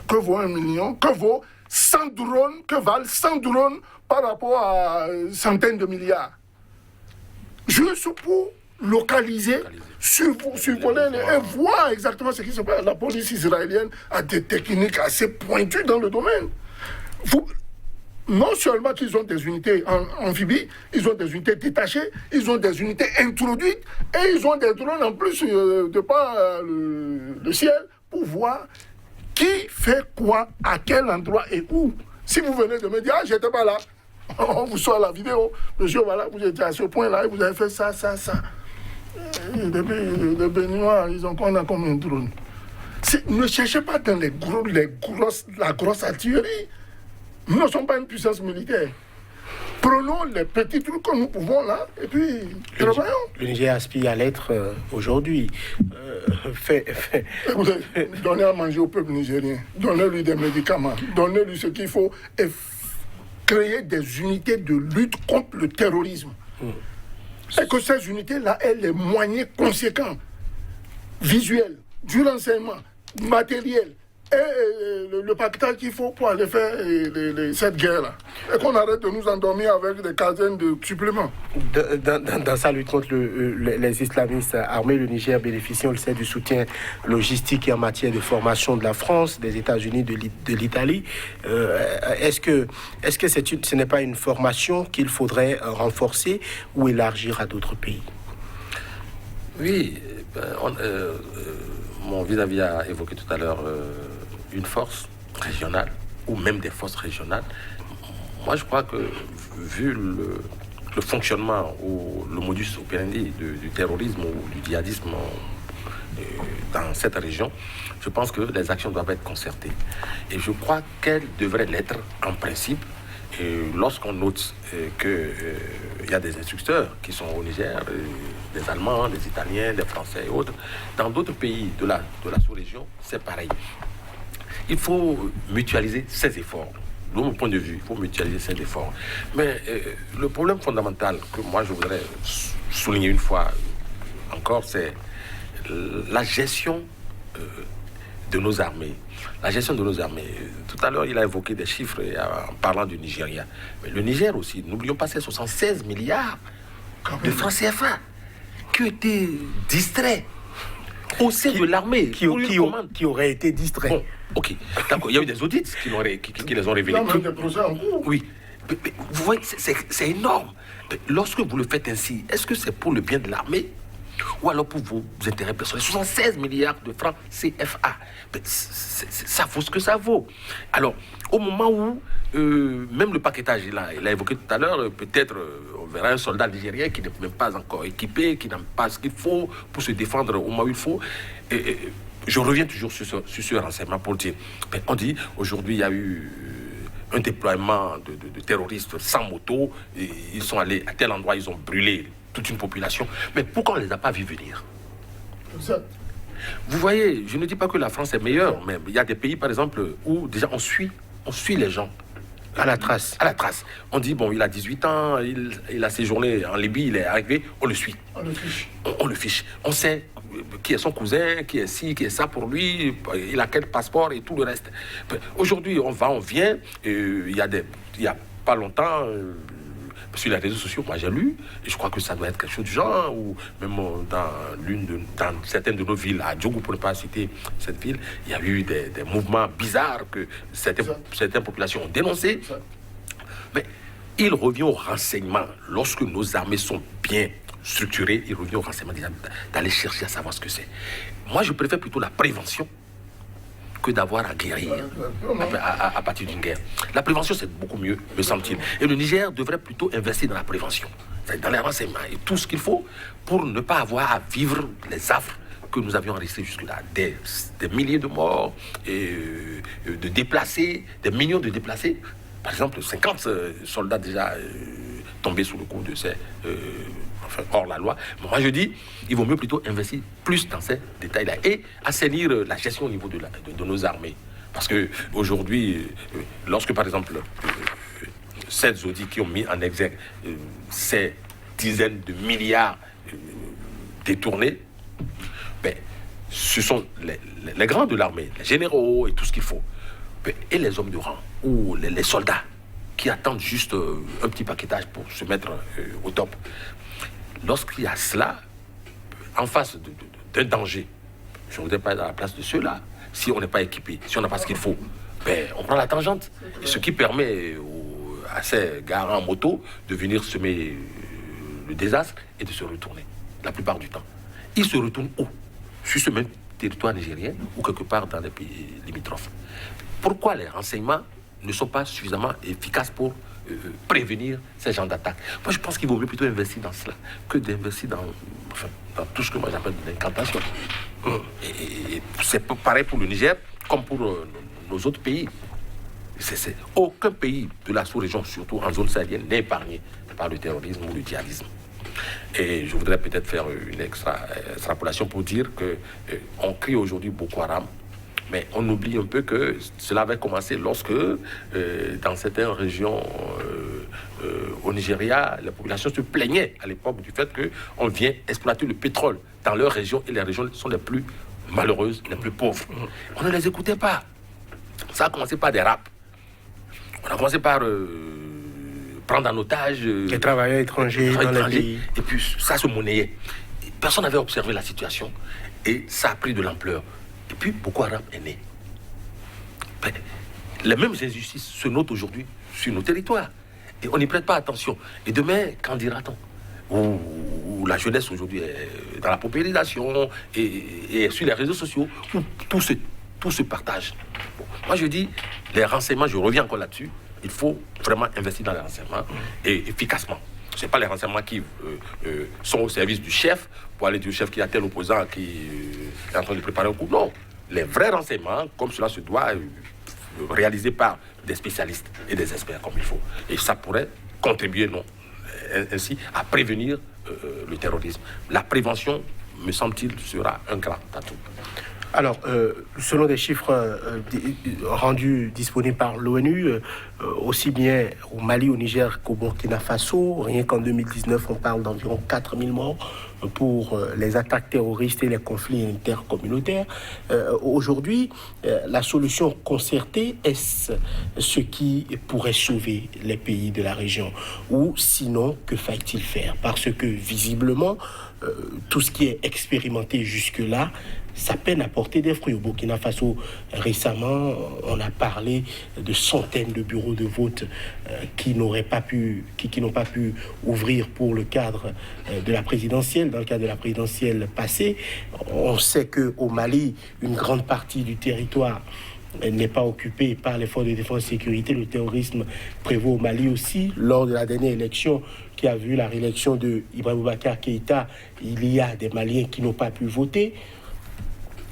Que vaut 1 million? Que vaut 100 drones? Que valent 100 drones par rapport à centaines de milliards? Juste pour localiser, survoler et voir exactement ce qui se passe. La police israélienne a des techniques assez pointues dans le domaine. Non seulement qu'ils ont des unités amphibies, ils ont des unités détachées, ils ont des unités introduites et ils ont des drones en plus de par le ciel pour voir qui fait quoi, à quel endroit et où. Si vous venez de me dire, j'étais pas là, on vous sort la vidéo, monsieur, voilà, vous étiez à ce point-là et vous avez fait ça. Les Béninois, on a combien de drones? Ne cherchez pas dans la grosse artillerie. Nous ne sommes pas une puissance militaire. Prenons les petits trucs que nous pouvons là, et puis travaillons. Le Niger aspire à l'être aujourd'hui. Donnez à manger au peuple nigérien, donnez-lui des médicaments, donnez-lui ce qu'il faut, et créer des unités de lutte contre le terrorisme. Et que ces unités-là aient les moyens conséquents, visuels, du renseignement, matériel, et le pactage qu'il faut pour aller faire cette guerre-là. Et qu'on arrête de nous endormir avec des casernes de suppléments. Dans sa lutte contre les islamistes armés, le Niger bénéficie, on le sait, du soutien logistique et en matière de formation de la France, des États-Unis, de l'Italie. Est-ce que ce n'est pas une formation qu'il faudrait renforcer ou élargir à d'autres pays? Oui, mon vis-à-vis a évoqué tout à l'heure une force régionale ou même des forces régionales. Moi, je crois que vu le fonctionnement ou le modus operandi du terrorisme ou du djihadisme dans cette région, je pense que les actions doivent être concertées. Et je crois qu'elles devraient l'être en principe. Et lorsqu'on note qu'il y a des instructeurs qui sont au Niger, des Allemands, des Italiens, des Français et autres, dans d'autres pays de la sous-région, c'est pareil. Il faut mutualiser ces efforts. De mon point de vue, il faut mutualiser ces efforts. Mais le problème fondamental que moi je voudrais souligner une fois encore, c'est la gestion de nos armées. La gestion de nos armées. Tout à l'heure, il a évoqué des chiffres en parlant du Nigeria. Mais le Niger aussi, n'oublions pas ces 76 milliards de francs CFA qui ont été distraits au sein de l'armée. Qui auraient été distraits. Bon, ok, d'accord. Il y a eu des audits qui les ont révélés. Oui. Mais vous voyez, c'est énorme. Mais lorsque vous le faites ainsi, est-ce que c'est pour le bien de l'armée ou alors pour vos intérêts personnels? 76 milliards de francs CFA. Ça vaut ce que ça vaut. Alors, au moment où, même le paquetage, il a évoqué tout à l'heure, peut-être on verra un soldat nigérien qui n'est même pas encore équipé, qui n'a pas ce qu'il faut pour se défendre au moment où il faut. Je reviens toujours sur ce renseignement pour dire, on dit, aujourd'hui, il y a eu un déploiement de terroristes sans moto. Et ils sont allés à tel endroit, ils ont brûlé toute une population. Mais pourquoi on ne les a pas vus venir? Vous voyez, je ne dis pas que la France est meilleure, mais il y a des pays, par exemple, où déjà on suit les gens. À la trace. À la trace. On dit, bon, il a 18 ans, il a séjourné en Libye, il est arrivé, on le suit. On le fiche. On le fiche. On sait qui est son cousin, qui est ci, qui est ça pour lui, il a quel passeport et tout le reste. Aujourd'hui, on va, on vient, il y a pas longtemps, sur les réseaux sociaux, moi j'ai lu, et je crois que ça doit être quelque chose du genre, ou même dans certaines de nos villes, à Djougou, pour ne pas citer cette ville, il y a eu des mouvements bizarres que certaines populations ont dénoncés. Mais il revient au renseignement, lorsque nos armées sont bien structurées, il revient au renseignement d'aller chercher à savoir ce que c'est. Moi, je préfère plutôt la prévention que d'avoir à guérir à partir d'une guerre. La prévention, c'est beaucoup mieux, me semble-t-il. Et le Niger devrait plutôt investir dans la prévention, dans les renseignements et tout ce qu'il faut pour ne pas avoir à vivre les affres que nous avions enregistrées jusque-là. Des milliers de morts, de déplacés, des millions de déplacés. Par exemple, 50 soldats déjà tombés sous le coup de ces... hors la loi. Moi, je dis, il vaut mieux plutôt investir plus dans ces détails-là et assainir la gestion au niveau de nos armées. Parce que aujourd'hui, lorsque, par exemple, ces audits qui ont mis en exergue ces dizaines de milliards détournés, ce sont les grands de l'armée, les généraux et tout ce qu'il faut. Et les hommes de rang ou les soldats qui attendent juste un petit paquetage pour se mettre au top. Lorsqu'il y a cela, en face d'un danger, je ne voudrais pas être à la place de ceux-là. Si on n'est pas équipé, si on n'a pas ce qu'il faut, on prend la tangente. Et ce qui permet à ces gars en moto de venir semer le désastre et de se retourner. La plupart du temps. Ils se retournent où? Sur ce même territoire nigérien ou quelque part dans les pays limitrophes. Pourquoi les renseignements ne sont pas suffisamment efficaces pour prévenir ces genres d'attaques? Moi, je pense qu'il vaut mieux plutôt investir dans cela que d'investir dans tout ce que moi j'appelle l'incantation. Et c'est pareil pour le Niger comme pour nos autres pays. Aucun pays de la sous-région, surtout en zone sahélienne, n'est épargné par le terrorisme ou le djihadisme. Et je voudrais peut-être faire une extrapolation pour dire qu'on crie aujourd'hui Boko Haram, mais on oublie un peu que cela avait commencé lorsque, dans certaines régions au Nigeria, la population se plaignait à l'époque du fait qu'on vient exploiter le pétrole dans leur région, et les régions sont les plus malheureuses, les plus pauvres. On ne les écoutait pas. Ça a commencé par des raps. On a commencé par prendre en otage les travailleurs étrangers dans les pays. Et puis ça se monnayait. Personne n'avait observé la situation et ça a pris de l'ampleur. Et puis Boko Haram est né. Les mêmes injustices se notent aujourd'hui sur nos territoires. Et on n'y prête pas attention. Et demain, qu'en dira-t-on? Ou la jeunesse aujourd'hui est dans la paupérisation et sur les réseaux sociaux, où tout se partage. Bon, moi, je dis, les renseignements, je reviens encore là-dessus, il faut vraiment investir dans les renseignements et efficacement. Ce n'est pas les renseignements qui sont au service du chef, pour aller dire au chef qu'il y a tel opposant qui est en train de préparer un coup. Non, les vrais renseignements, comme cela se doit, réalisés par des spécialistes et des experts comme il faut. Et ça pourrait contribuer, ainsi à prévenir le terrorisme. La prévention, me semble-t-il, sera un grand atout. Alors, selon des chiffres rendus disponibles par l'ONU, aussi bien au Mali, au Niger qu'au Burkina Faso, rien qu'en 2019, on parle d'environ 4000 morts pour les attaques terroristes et les conflits intercommunautaires. Aujourd'hui, la solution concertée est ce qui pourrait sauver les pays de la région. Ou sinon, que faille-t-il faire? Parce que visiblement, tout ce qui est expérimenté jusque-là, ça peine à porter des fruits. Au Burkina Faso, récemment, on a parlé de centaines de bureaux de vote qui n'ont pas pu ouvrir pour le cadre de la présidentielle, dans le cadre de la présidentielle passée. On sait qu'au Mali, une grande partie du territoire n'est pas occupée par les forces de défense et de sécurité. Le terrorisme prévaut au Mali aussi. Lors de la dernière élection qui a vu la réélection de Ibrahim Boubacar Keïta, il y a des Maliens qui n'ont pas pu voter.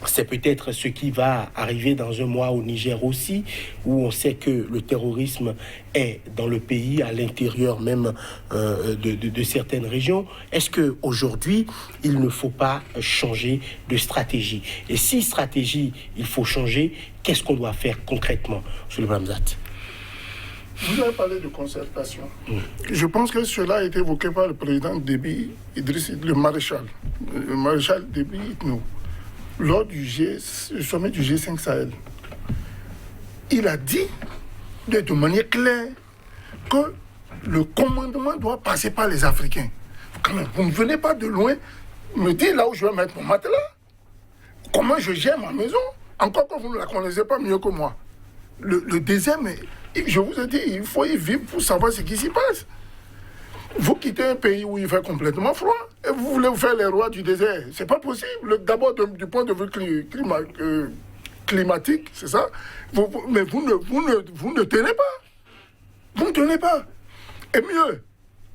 C'est peut-être ce qui va arriver dans un mois au Niger aussi, où on sait que le terrorisme est dans le pays, à l'intérieur même de certaines régions. Est-ce qu'aujourd'hui, il ne faut pas changer de stratégie? Et si stratégie, il faut changer, qu'est-ce qu'on doit faire concrètement, M. le Bramzat? Vous avez parlé de concertation. Je pense que cela a été évoqué par le président Déby Idriss, le maréchal Déby Itno, lors du sommet du G5 Sahel. Il a dit de manière claire que le commandement doit passer par les Africains. Quand même, vous ne venez pas de loin me dire là où je vais mettre mon matelas, comment je gère ma maison, encore que vous ne la connaissez pas mieux que moi. Le deuxième, je vous ai dit, il faut y vivre pour savoir ce qui s'y passe. Vous quittez un pays où il fait complètement froid et vous voulez vous faire les rois du désert. C'est pas possible. D'abord, du point de vue climatique, c'est ça. Mais vous ne tenez pas. Vous ne tenez pas. Et mieux,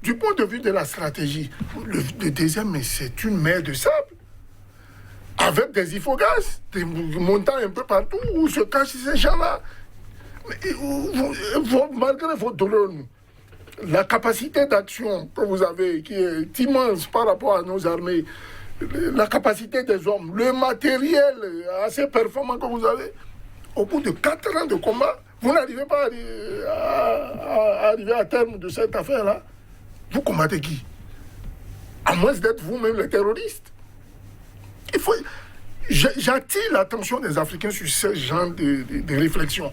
du point de vue de la stratégie, le désert, mais c'est une mer de sable. Avec des ifogaz, des montagnes un peu partout où se cachent ces gens-là. Malgré votre douleur, la capacité d'action que vous avez, qui est immense par rapport à nos armées, la capacité des hommes, le matériel assez performant que vous avez, au bout de 4 ans de combat, vous n'arrivez pas à arriver à terme de cette affaire-là. Vous combattez qui? À moins d'être vous-même les terroristes. J'attire l'attention des Africains sur ce genre de réflexion.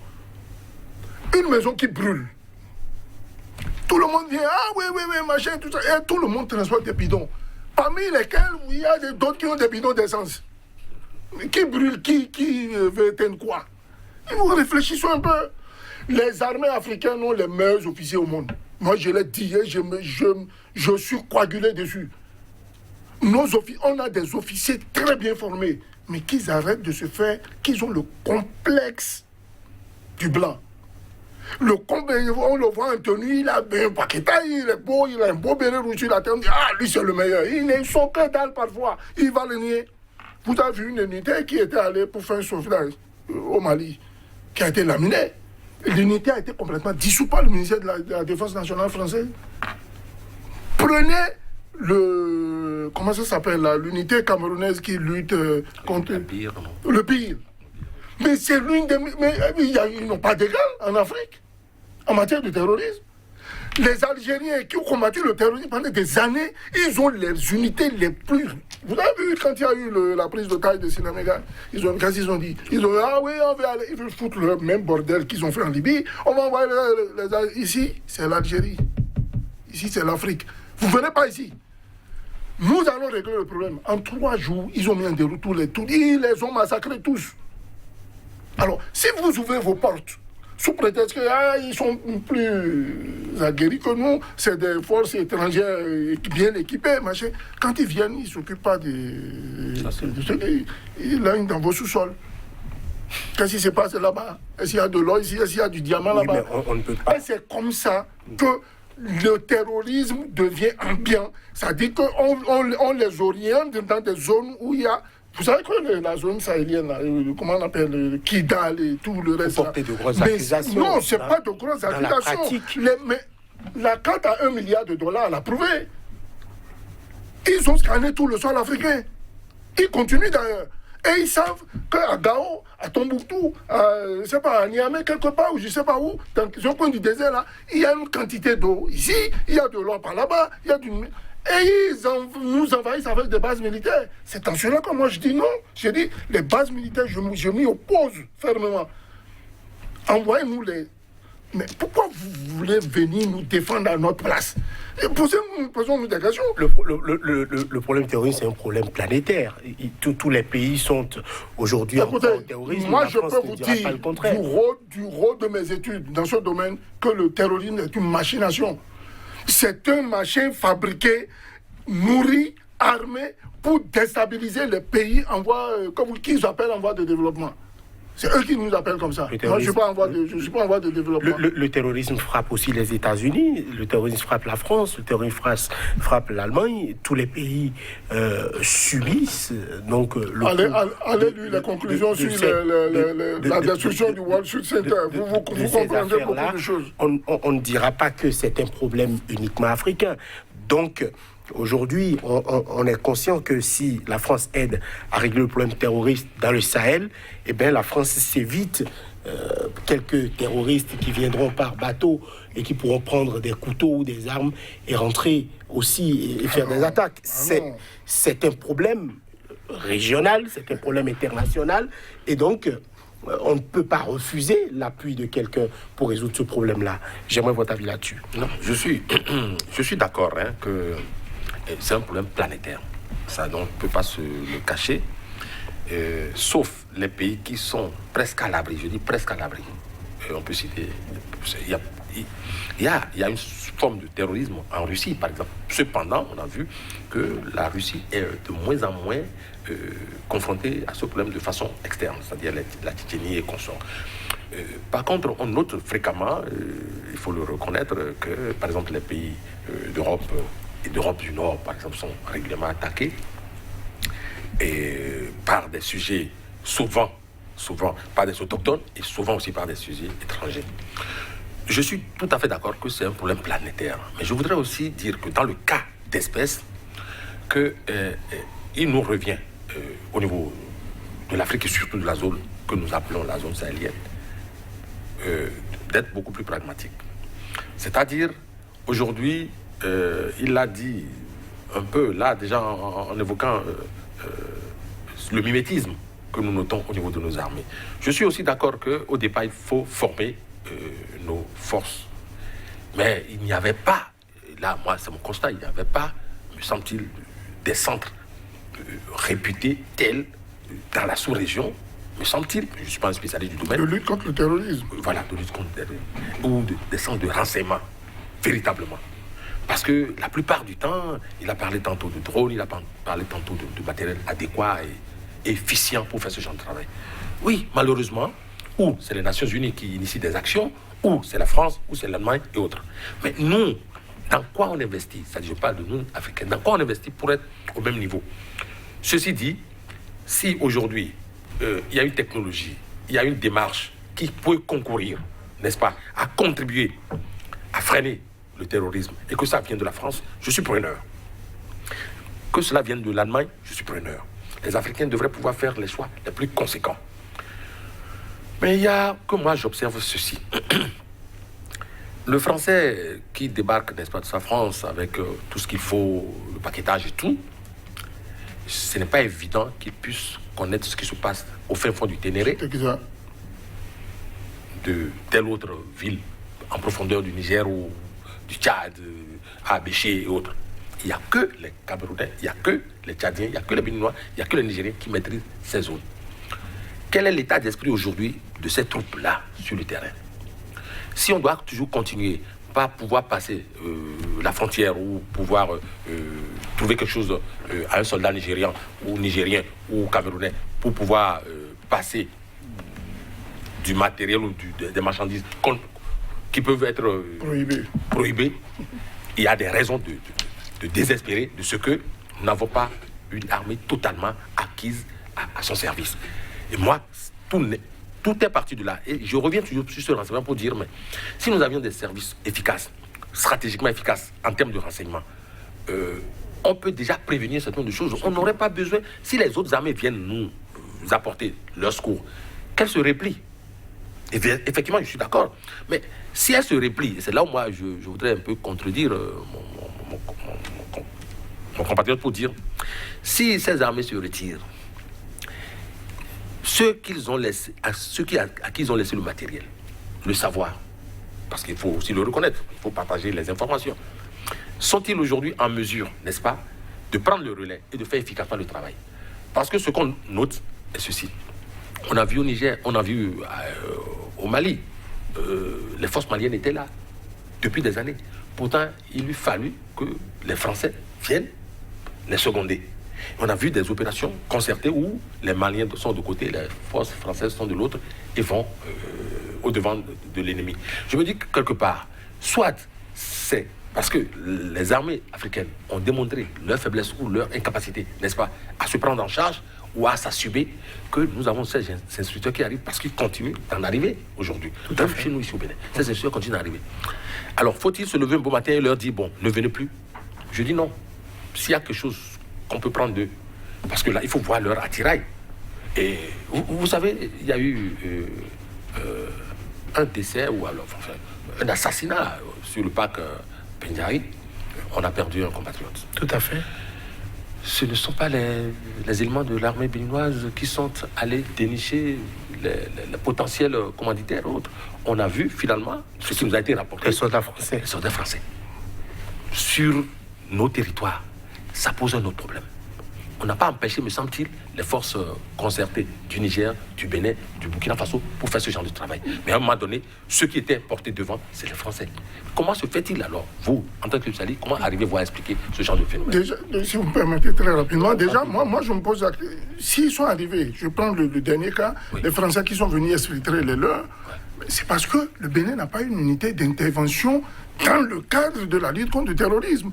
Une maison qui brûle. Tout le monde vient, oui, machin, tout ça. Et tout le monde transporte des bidons. Parmi lesquels, il y a d'autres qui ont des bidons d'essence. Qui brûlent, qui veut éteindre quoi? Et vous réfléchissez un peu. Les armées africaines ont les meilleurs officiers au monde. Moi, je l'ai dit, je suis coagulé dessus. On a des officiers très bien formés, mais qu'ils arrêtent de se faire, qu'ils ont le complexe du blanc. On le voit en tenue, il a un paqueta, il est beau, il a un beau béret rouge sur la tête, on dit, lui c'est le meilleur. Il n'est son que dalle parfois, il va le nier. Vous avez vu une unité qui était allée pour faire un sauvetage au Mali, qui a été laminée. L'unité a été complètement dissoute par le ministère de la Défense nationale française. Prenez comment ça s'appelle là, l'unité camerounaise qui lutte contre le pire. Mais c'est l'une des... Mais ils n'ont pas d'égal en Afrique, en matière de terrorisme. Les Algériens qui ont combattu le terrorisme pendant des années, ils ont les unités les plus... Vous avez vu quand il y a eu la prise de taille de Sinéméga, ils ont dit, ils veulent foutre le même bordel qu'ils ont fait en Libye, on va envoyer ici, c'est l'Algérie. Ici, c'est l'Afrique. Vous ne venez pas ici. Nous allons régler le problème. En 3 jours, ils ont mis en déroute tous ils les ont massacrés tous. Alors, si vous ouvrez vos portes sous prétexte qu'ils sont plus aguerris que nous, c'est des forces étrangères bien équipées, machin. Quand ils viennent, ils ne s'occupent pas de ils laignent dans vos sous-sols. Qu'est-ce qui se passe là-bas? Est-ce qu'il y a de l'or ici? Est-ce qu'il y a du diamant là-bas? On ne peut pas. Et c'est comme ça que le terrorisme devient ambiant. C'est-à-dire qu'on les oriente dans des zones où il y a... Vous savez que la zone sahélienne, là, comment on appelle, le Kidal et tout le reste... Porter de grosses accusations. Non, ce n'est pas de grosses accusations. Mais la carte à $1 milliard l'a prouvé. Ils ont scanné tout le sol africain. Ils continuent d'ailleurs. Et ils savent qu'à Gao, à Tombouctou, je ne sais pas, à Niamey, quelque part, ou je ne sais pas où, dans un coin du désert, là, il y a une quantité d'eau. Ici, il y a de l'or par là-bas, il y a du... Et ils nous envahissent avec des bases militaires. C'est en cela que moi je dis non. Je dis, les bases militaires, je m'y oppose fermement. Envoyez-nous les... Mais pourquoi vous voulez venir nous défendre à notre place? Posons-nous des questions. Le problème terroriste, c'est un problème planétaire. Tous les pays sont aujourd'hui en terrorisme. Moi, je peux vous dire du rôle de mes études dans ce domaine que le terrorisme est une machination. C'est un machin fabriqué, nourri, armé pour déstabiliser les pays en voie, qu'ils appellent en voie de développement. C'est eux qui nous appellent comme ça. Moi, je ne suis pas en voie de développement. Le terrorisme frappe aussi les États-Unis, le terrorisme frappe la France, le terrorisme frappe l'Allemagne. Tous les pays subissent. Donc, allez lire les conclusions sur la destruction du World Trade Center. Vous comprendrez beaucoup de choses. On ne dira pas que c'est un problème uniquement africain. Donc, aujourd'hui, on est conscient que si la France aide à régler le problème terroriste dans le Sahel, eh bien la France s'évite quelques terroristes qui viendront par bateau et qui pourront prendre des couteaux ou des armes et rentrer aussi et faire des attaques. C'est un problème régional, c'est un problème international, et donc on ne peut pas refuser l'appui de quelqu'un pour résoudre ce problème-là. J'aimerais votre avis là-dessus. Non, je suis d'accord que c'est un problème planétaire. Ça, on ne peut pas se le cacher. Sauf les pays qui sont presque à l'abri. Je dis presque à l'abri. On peut citer... Il y a une forme de terrorisme en Russie, par exemple. Cependant, on a vu que la Russie est de moins en moins confrontée à ce problème de façon externe, c'est-à-dire la Tchétchénie et consorts. Par contre, on note fréquemment, il faut le reconnaître, que, par exemple, les pays d'Europe et d'Europe du Nord, par exemple, sont régulièrement attaqués et par des sujets souvent par des autochtones et souvent aussi par des sujets étrangers. Je suis tout à fait d'accord que c'est un problème planétaire, mais je voudrais aussi dire que dans le cas d'espèce, il nous revient au niveau de l'Afrique et surtout de la zone que nous appelons la zone sahélienne, d'être beaucoup plus pragmatique. C'est-à-dire, aujourd'hui, il l'a dit un peu, là, déjà en évoquant le mimétisme que nous notons au niveau de nos armées. Je suis aussi d'accord qu'au départ, il faut former nos forces. Mais il n'y avait pas, là, moi, c'est mon constat, il n'y avait pas, me semble-t-il, des centres réputés tels dans la sous-région, me semble-t-il, je ne suis pas un spécialiste du domaine. De lutte contre le terrorisme. Voilà, de lutte contre le terrorisme. Ou des centres de renseignement, véritablement. Parce que la plupart du temps, il a parlé tantôt de drones, il a parlé tantôt de matériel adéquat et efficient pour faire ce genre de travail. Oui, malheureusement, ou c'est les Nations Unies qui initient des actions, ou c'est la France, ou c'est l'Allemagne et autres. Mais nous, dans quoi on investit? C'est-à-dire, je parle de nous, Africains, dans quoi on investit pour être au même niveau? Ceci dit, si aujourd'hui, il y a une technologie, il y a une démarche qui peut concourir, n'est-ce pas, à contribuer, à freiner le terrorisme, et que ça vient de la France, je suis preneur. Que cela vienne de l'Allemagne, je suis preneur. Les Africains devraient pouvoir faire les choix les plus conséquents. Mais il y a que moi j'observe ceci. Le Français qui débarque, n'est-ce pas, de sa France avec tout ce qu'il faut, le paquetage et tout, ce n'est pas évident qu'il puisse connaître ce qui se passe au fin fond du Ténéré, de telle autre ville en profondeur du Niger ou du Tchad, à Béché et autres. Il n'y a que les Camerounais, il n'y a que les Tchadiens, il n'y a que les Béninois, il n'y a que les Nigériens qui maîtrisent ces zones. Quel est l'état d'esprit aujourd'hui de ces troupes-là sur le terrain? Si on doit toujours continuer, pas pouvoir passer la frontière ou pouvoir trouver quelque chose à un soldat nigérian ou nigérien ou camerounais pour pouvoir passer du matériel ou des marchandises qui peuvent être prohibées, il y a des raisons de désespérer de ce que nous n'avons pas une armée totalement acquise à son service. Et moi, tout est parti de là. Et je reviens toujours sur ce renseignement pour dire, mais si nous avions des services efficaces, stratégiquement efficaces en termes de renseignement, on peut déjà prévenir certaines de choses. On n'aurait pas besoin, si les autres armées viennent nous apporter leur secours, qu'elles se replient. Et effectivement, je suis d'accord. Mais si elles se replient, et c'est là où moi je voudrais un peu contredire mon compatriote pour dire, si ces armées se retirent, ceux qu'ils ont laissé, à qui ils ont laissé le matériel, le savoir, parce qu'il faut aussi le reconnaître, il faut partager les informations, sont-ils aujourd'hui en mesure, n'est-ce pas, de prendre le relais et de faire efficacement le travail? Parce que ce qu'on note est ceci. On a vu au Niger, on a vu au Mali, les forces maliennes étaient là depuis des années. Pourtant, il lui fallut que les Français viennent les seconder. On a vu des opérations concertées où les Maliens sont de côté, les forces françaises sont de l'autre et vont au-devant de l'ennemi. Je me dis que quelque part, soit c'est parce que les armées africaines ont démontré leur faiblesse ou leur incapacité, n'est-ce pas, à se prendre en charge ou à s'assumer, que nous avons ces instructeurs qui arrivent parce qu'ils continuent d'en arriver aujourd'hui. Tout à fait. Chez nous ici au Bénin, ces instructeurs continuent d'arriver. Alors faut-il se lever un beau matin et leur dire, bon, ne venez plus? Je dis non. S'il y a quelque chose qu'on peut prendre d'eux, parce que là, il faut voir leur attirail. Et vous savez, il y a eu un décès ou alors enfin, un assassinat sur le parc Pendjari. On a perdu un compatriote. Tout à fait. Ce ne sont pas les éléments de l'armée béninoise qui sont allés dénicher les potentiels commanditaires ou autres. On a vu finalement ce qui nous a été rapporté. Les soldats français. Les soldats français. Sur nos territoires, ça pose un autre problème. On n'a pas empêché, me semble-t-il, les forces concertées du Niger, du Bénin, du Burkina Faso pour faire ce genre de travail. Mais à un moment donné, ceux qui étaient portés devant, c'est les Français. Comment se fait-il alors, vous, en tant que spécialiste, comment arrivez-vous à expliquer ce genre de phénomène? Déjà, si vous me permettez très rapidement, déjà, moi je me pose la question. S'ils sont arrivés, je prends le dernier cas, oui. Les Français qui sont venus exfiltrer les leurs, c'est parce que le Bénin n'a pas une unité d'intervention dans le cadre de la lutte contre le terrorisme.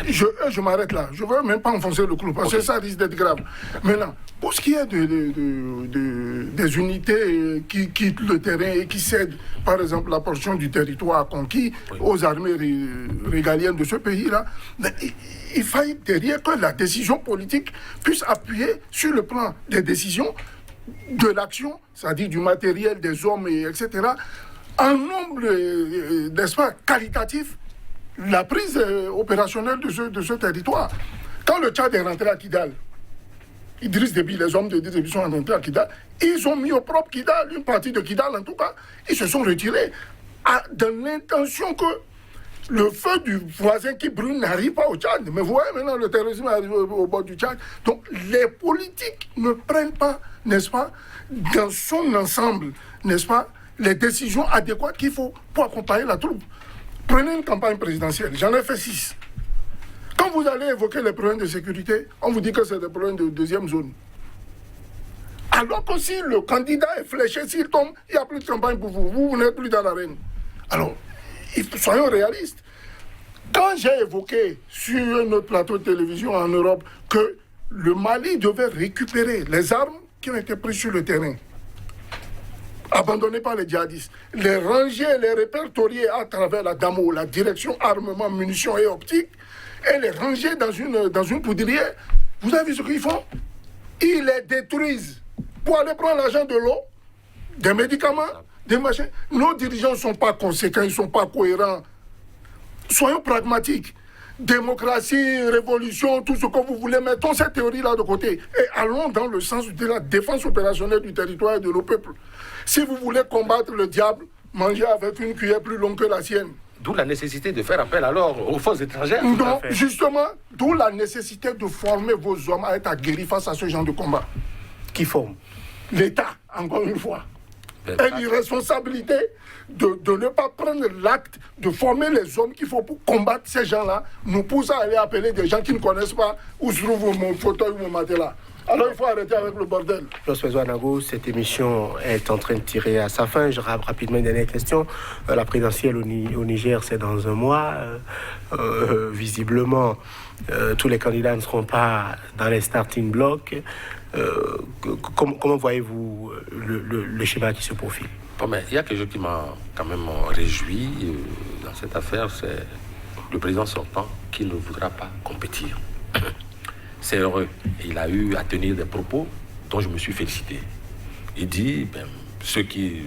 Je m'arrête là. Je ne veux même pas enfoncer le clou, parce que ça risque d'être grave. Maintenant, pour ce qui est des unités qui quittent le terrain et qui cèdent, par exemple, la portion du territoire conquis aux armées régaliennes de ce pays-là, il faille derrière que la décision politique puisse appuyer sur le plan des décisions de l'action, c'est-à-dire du matériel, des hommes, etc., en nombre, n'est-ce pas, qualitatif, la prise opérationnelle de ce territoire. Quand le Tchad est rentré à Kidal, Idriss Déby, les hommes d'Idriss Déby sont rentrés à Kidal, ils ont mis au propre Kidal, une partie de Kidal en tout cas, ils se sont retirés dans l'intention que le feu du voisin qui brûle n'arrive pas au Tchad. Mais vous voyez maintenant, le terrorisme arrive au bord du Tchad. Donc les politiques ne prennent pas, n'est-ce pas, dans son ensemble, n'est-ce pas, les décisions adéquates qu'il faut pour accompagner la troupe. Prenez une campagne présidentielle, j'en ai fait 6. Quand vous allez évoquer les problèmes de sécurité, on vous dit que c'est des problèmes de deuxième zone. Alors que si le candidat est fléché, s'il tombe, il n'y a plus de campagne pour vous. Vous n'êtes plus dans l'arène. Alors, soyons réalistes. Quand j'ai évoqué sur un autre plateau de télévision en Europe que le Mali devait récupérer les armes qui ont été prises sur le terrain, abandonnés par les djihadistes, les ranger, les répertorier à travers la DAMO, la direction armement, munitions et optique, et les ranger dans une poudrière. Vous avez vu ce qu'ils font? Ils les détruisent pour aller prendre l'argent de l'eau, des médicaments, des machins. Nos dirigeants ne sont pas conséquents, ils ne sont pas cohérents. Soyons pragmatiques. Démocratie, révolution, tout ce que vous voulez, mettons cette théorie-là de côté et allons dans le sens de la défense opérationnelle du territoire et de nos peuples. Si vous voulez combattre le diable, mangez avec une cuillère plus longue que la sienne. D'où la nécessité de faire appel alors aux forces étrangères. Non, justement, d'où la nécessité de former vos hommes à être aguerris face à ce genre de combat. Qui forme? L'État, encore une fois. et l'irresponsabilité de ne pas prendre l'acte de former les hommes qu'il faut pour combattre ces gens-là, nous pousse à aller appeler des gens qui ne connaissent pas où se trouve mon fauteuil ou mon matelas. Alors il faut arrêter avec le bordel. Joseph Ouanago, cette émission est en train de tirer à sa fin. Je rappe rapidement une dernière question. La présidentielle au Niger, c'est dans un mois. Visiblement, tous les candidats ne seront pas dans les starting blocks. Comment voyez-vous le schéma qui se profile? Bon, mais il y a quelque chose qui m'a quand même réjoui dans cette affaire, c'est le président sortant qui ne voudra pas compétir. C'est heureux. Il a eu à tenir des propos dont je me suis félicité. Il dit, ceux qui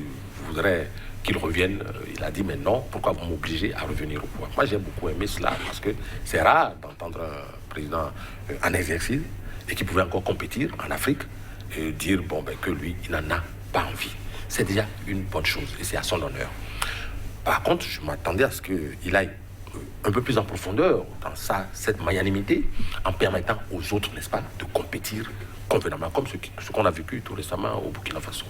voudraient qu'il revienne, il a dit, mais non, pourquoi vous m'obligez à revenir au pouvoir? Moi, j'ai beaucoup aimé cela, parce que c'est rare d'entendre un président en exercice et qui pouvait encore compétir en Afrique et dire que lui, il n'en a pas envie. C'est déjà une bonne chose et c'est à son honneur. Par contre, je m'attendais à ce qu'il aille un peu plus en profondeur dans cette magnanimité en permettant aux autres, n'est-ce pas, de compétir convenablement, comme ce qu'on a vécu tout récemment au Burkina Faso.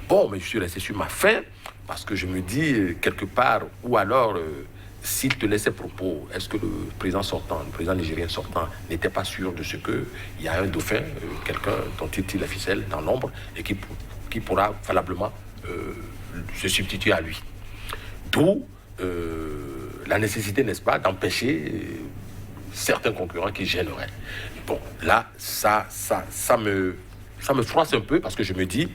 Bon, mais je suis resté sur ma faim parce que je me dis quelque part, ou alors, s'il tenait ses propos, est-ce que le président sortant, le président nigérien sortant, n'était pas sûr de ce qu'il y a un dauphin, quelqu'un dont il tire la ficelle dans l'ombre et qui pourra valablement se substituer à lui. D'où la nécessité, n'est-ce pas, d'empêcher certains concurrents qui gêneraient. Bon, là, ça me froisse un peu parce que je me dis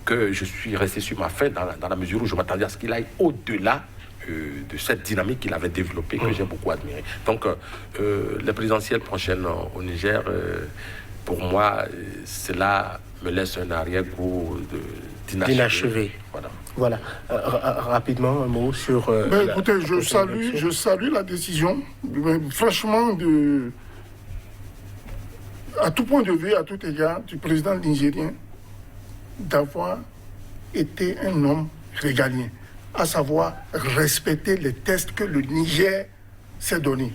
que je suis resté sur ma faim dans la mesure où je m'attendais à ce qu'il aille au-delà de cette dynamique qu'il avait développée, que j'ai beaucoup admirée. Donc, les présidentielles prochaines au Niger, pour moi, cela me laisse un arrière-goût d'inachevé. Voilà. Rapidement, un mot sur... écoutez, je salue la décision, franchement, à tout point de vue, à tout égard, du président nigérien, d'avoir été un homme régalien, à savoir respecter les tests que le Niger s'est donnés.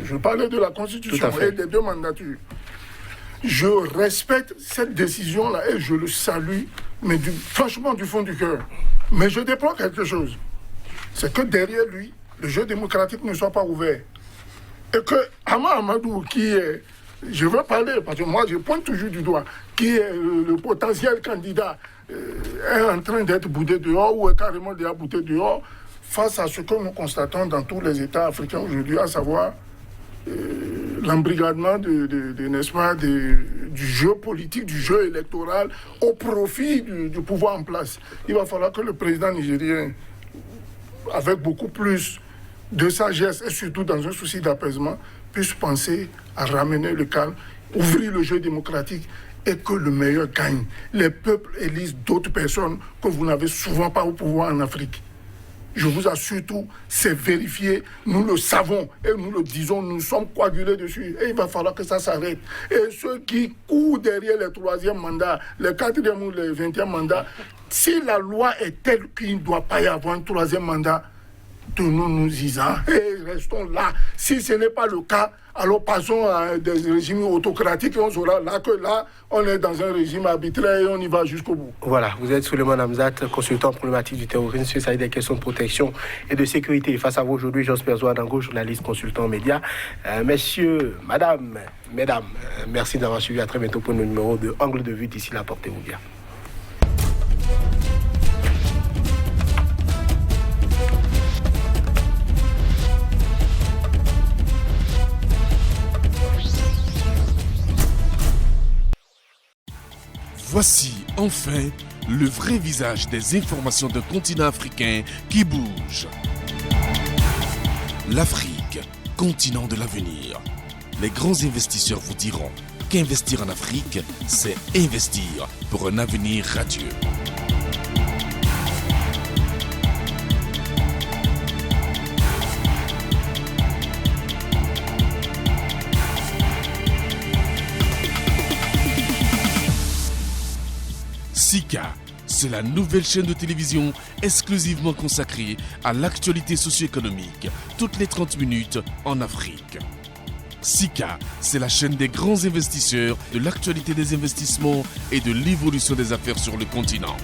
Je parlais de la Constitution et des 2 mandatures. Je respecte cette décision-là et je le salue, mais franchement du fond du cœur. Mais je déplore quelque chose. C'est que derrière lui, le jeu démocratique ne soit pas ouvert. Et que Hama Amadou, qui est, je veux parler, parce que moi je pointe toujours du doigt, qui est le potentiel candidat, est en train d'être boudé dehors ou est carrément déjà boudé dehors, face à ce que nous constatons dans tous les États africains aujourd'hui, à savoir l'embrigadement n'est-ce pas, du jeu politique, du jeu électoral au profit du pouvoir en place. Il va falloir que le président nigérien, avec beaucoup plus de sagesse et surtout dans un souci d'apaisement, puisse penser à ramener le calme, ouvrir le jeu démocratique et que le meilleur gagne. Les peuples élisent d'autres personnes que vous n'avez souvent pas au pouvoir en Afrique. Je vous assure tout, c'est vérifié, nous le savons et nous le disons, nous sommes coagulés dessus et il va falloir que ça s'arrête. Et ceux qui courent derrière les 3e mandats, les 4e ou les 20e mandats, si la loi est telle qu'il ne doit pas y avoir un 3e mandat, tenons-nous-y-en et restons là. Si ce n'est pas le cas, alors passons à des régimes autocratiques et on saura là on est dans un régime arbitraire et on y va jusqu'au bout. Voilà, vous êtes Souleymane Hamzat, consultant en problématique du terrorisme, spécialiste des questions de protection et de sécurité. Face à vous aujourd'hui, Joseph Ouanago, journaliste, consultant média. Messieurs, mesdames, merci d'avoir suivi. À très bientôt pour le numéro de Angle de vue. D'ici là, portez-vous bien. Voici enfin le vrai visage des informations d'un continent africain qui bouge. L'Afrique, continent de l'avenir. Les grands investisseurs vous diront qu'investir en Afrique, c'est investir pour un avenir radieux. Sika, c'est la nouvelle chaîne de télévision exclusivement consacrée à l'actualité socio-économique, toutes les 30 minutes en Afrique. Sika, c'est la chaîne des grands investisseurs, de l'actualité des investissements et de l'évolution des affaires sur le continent.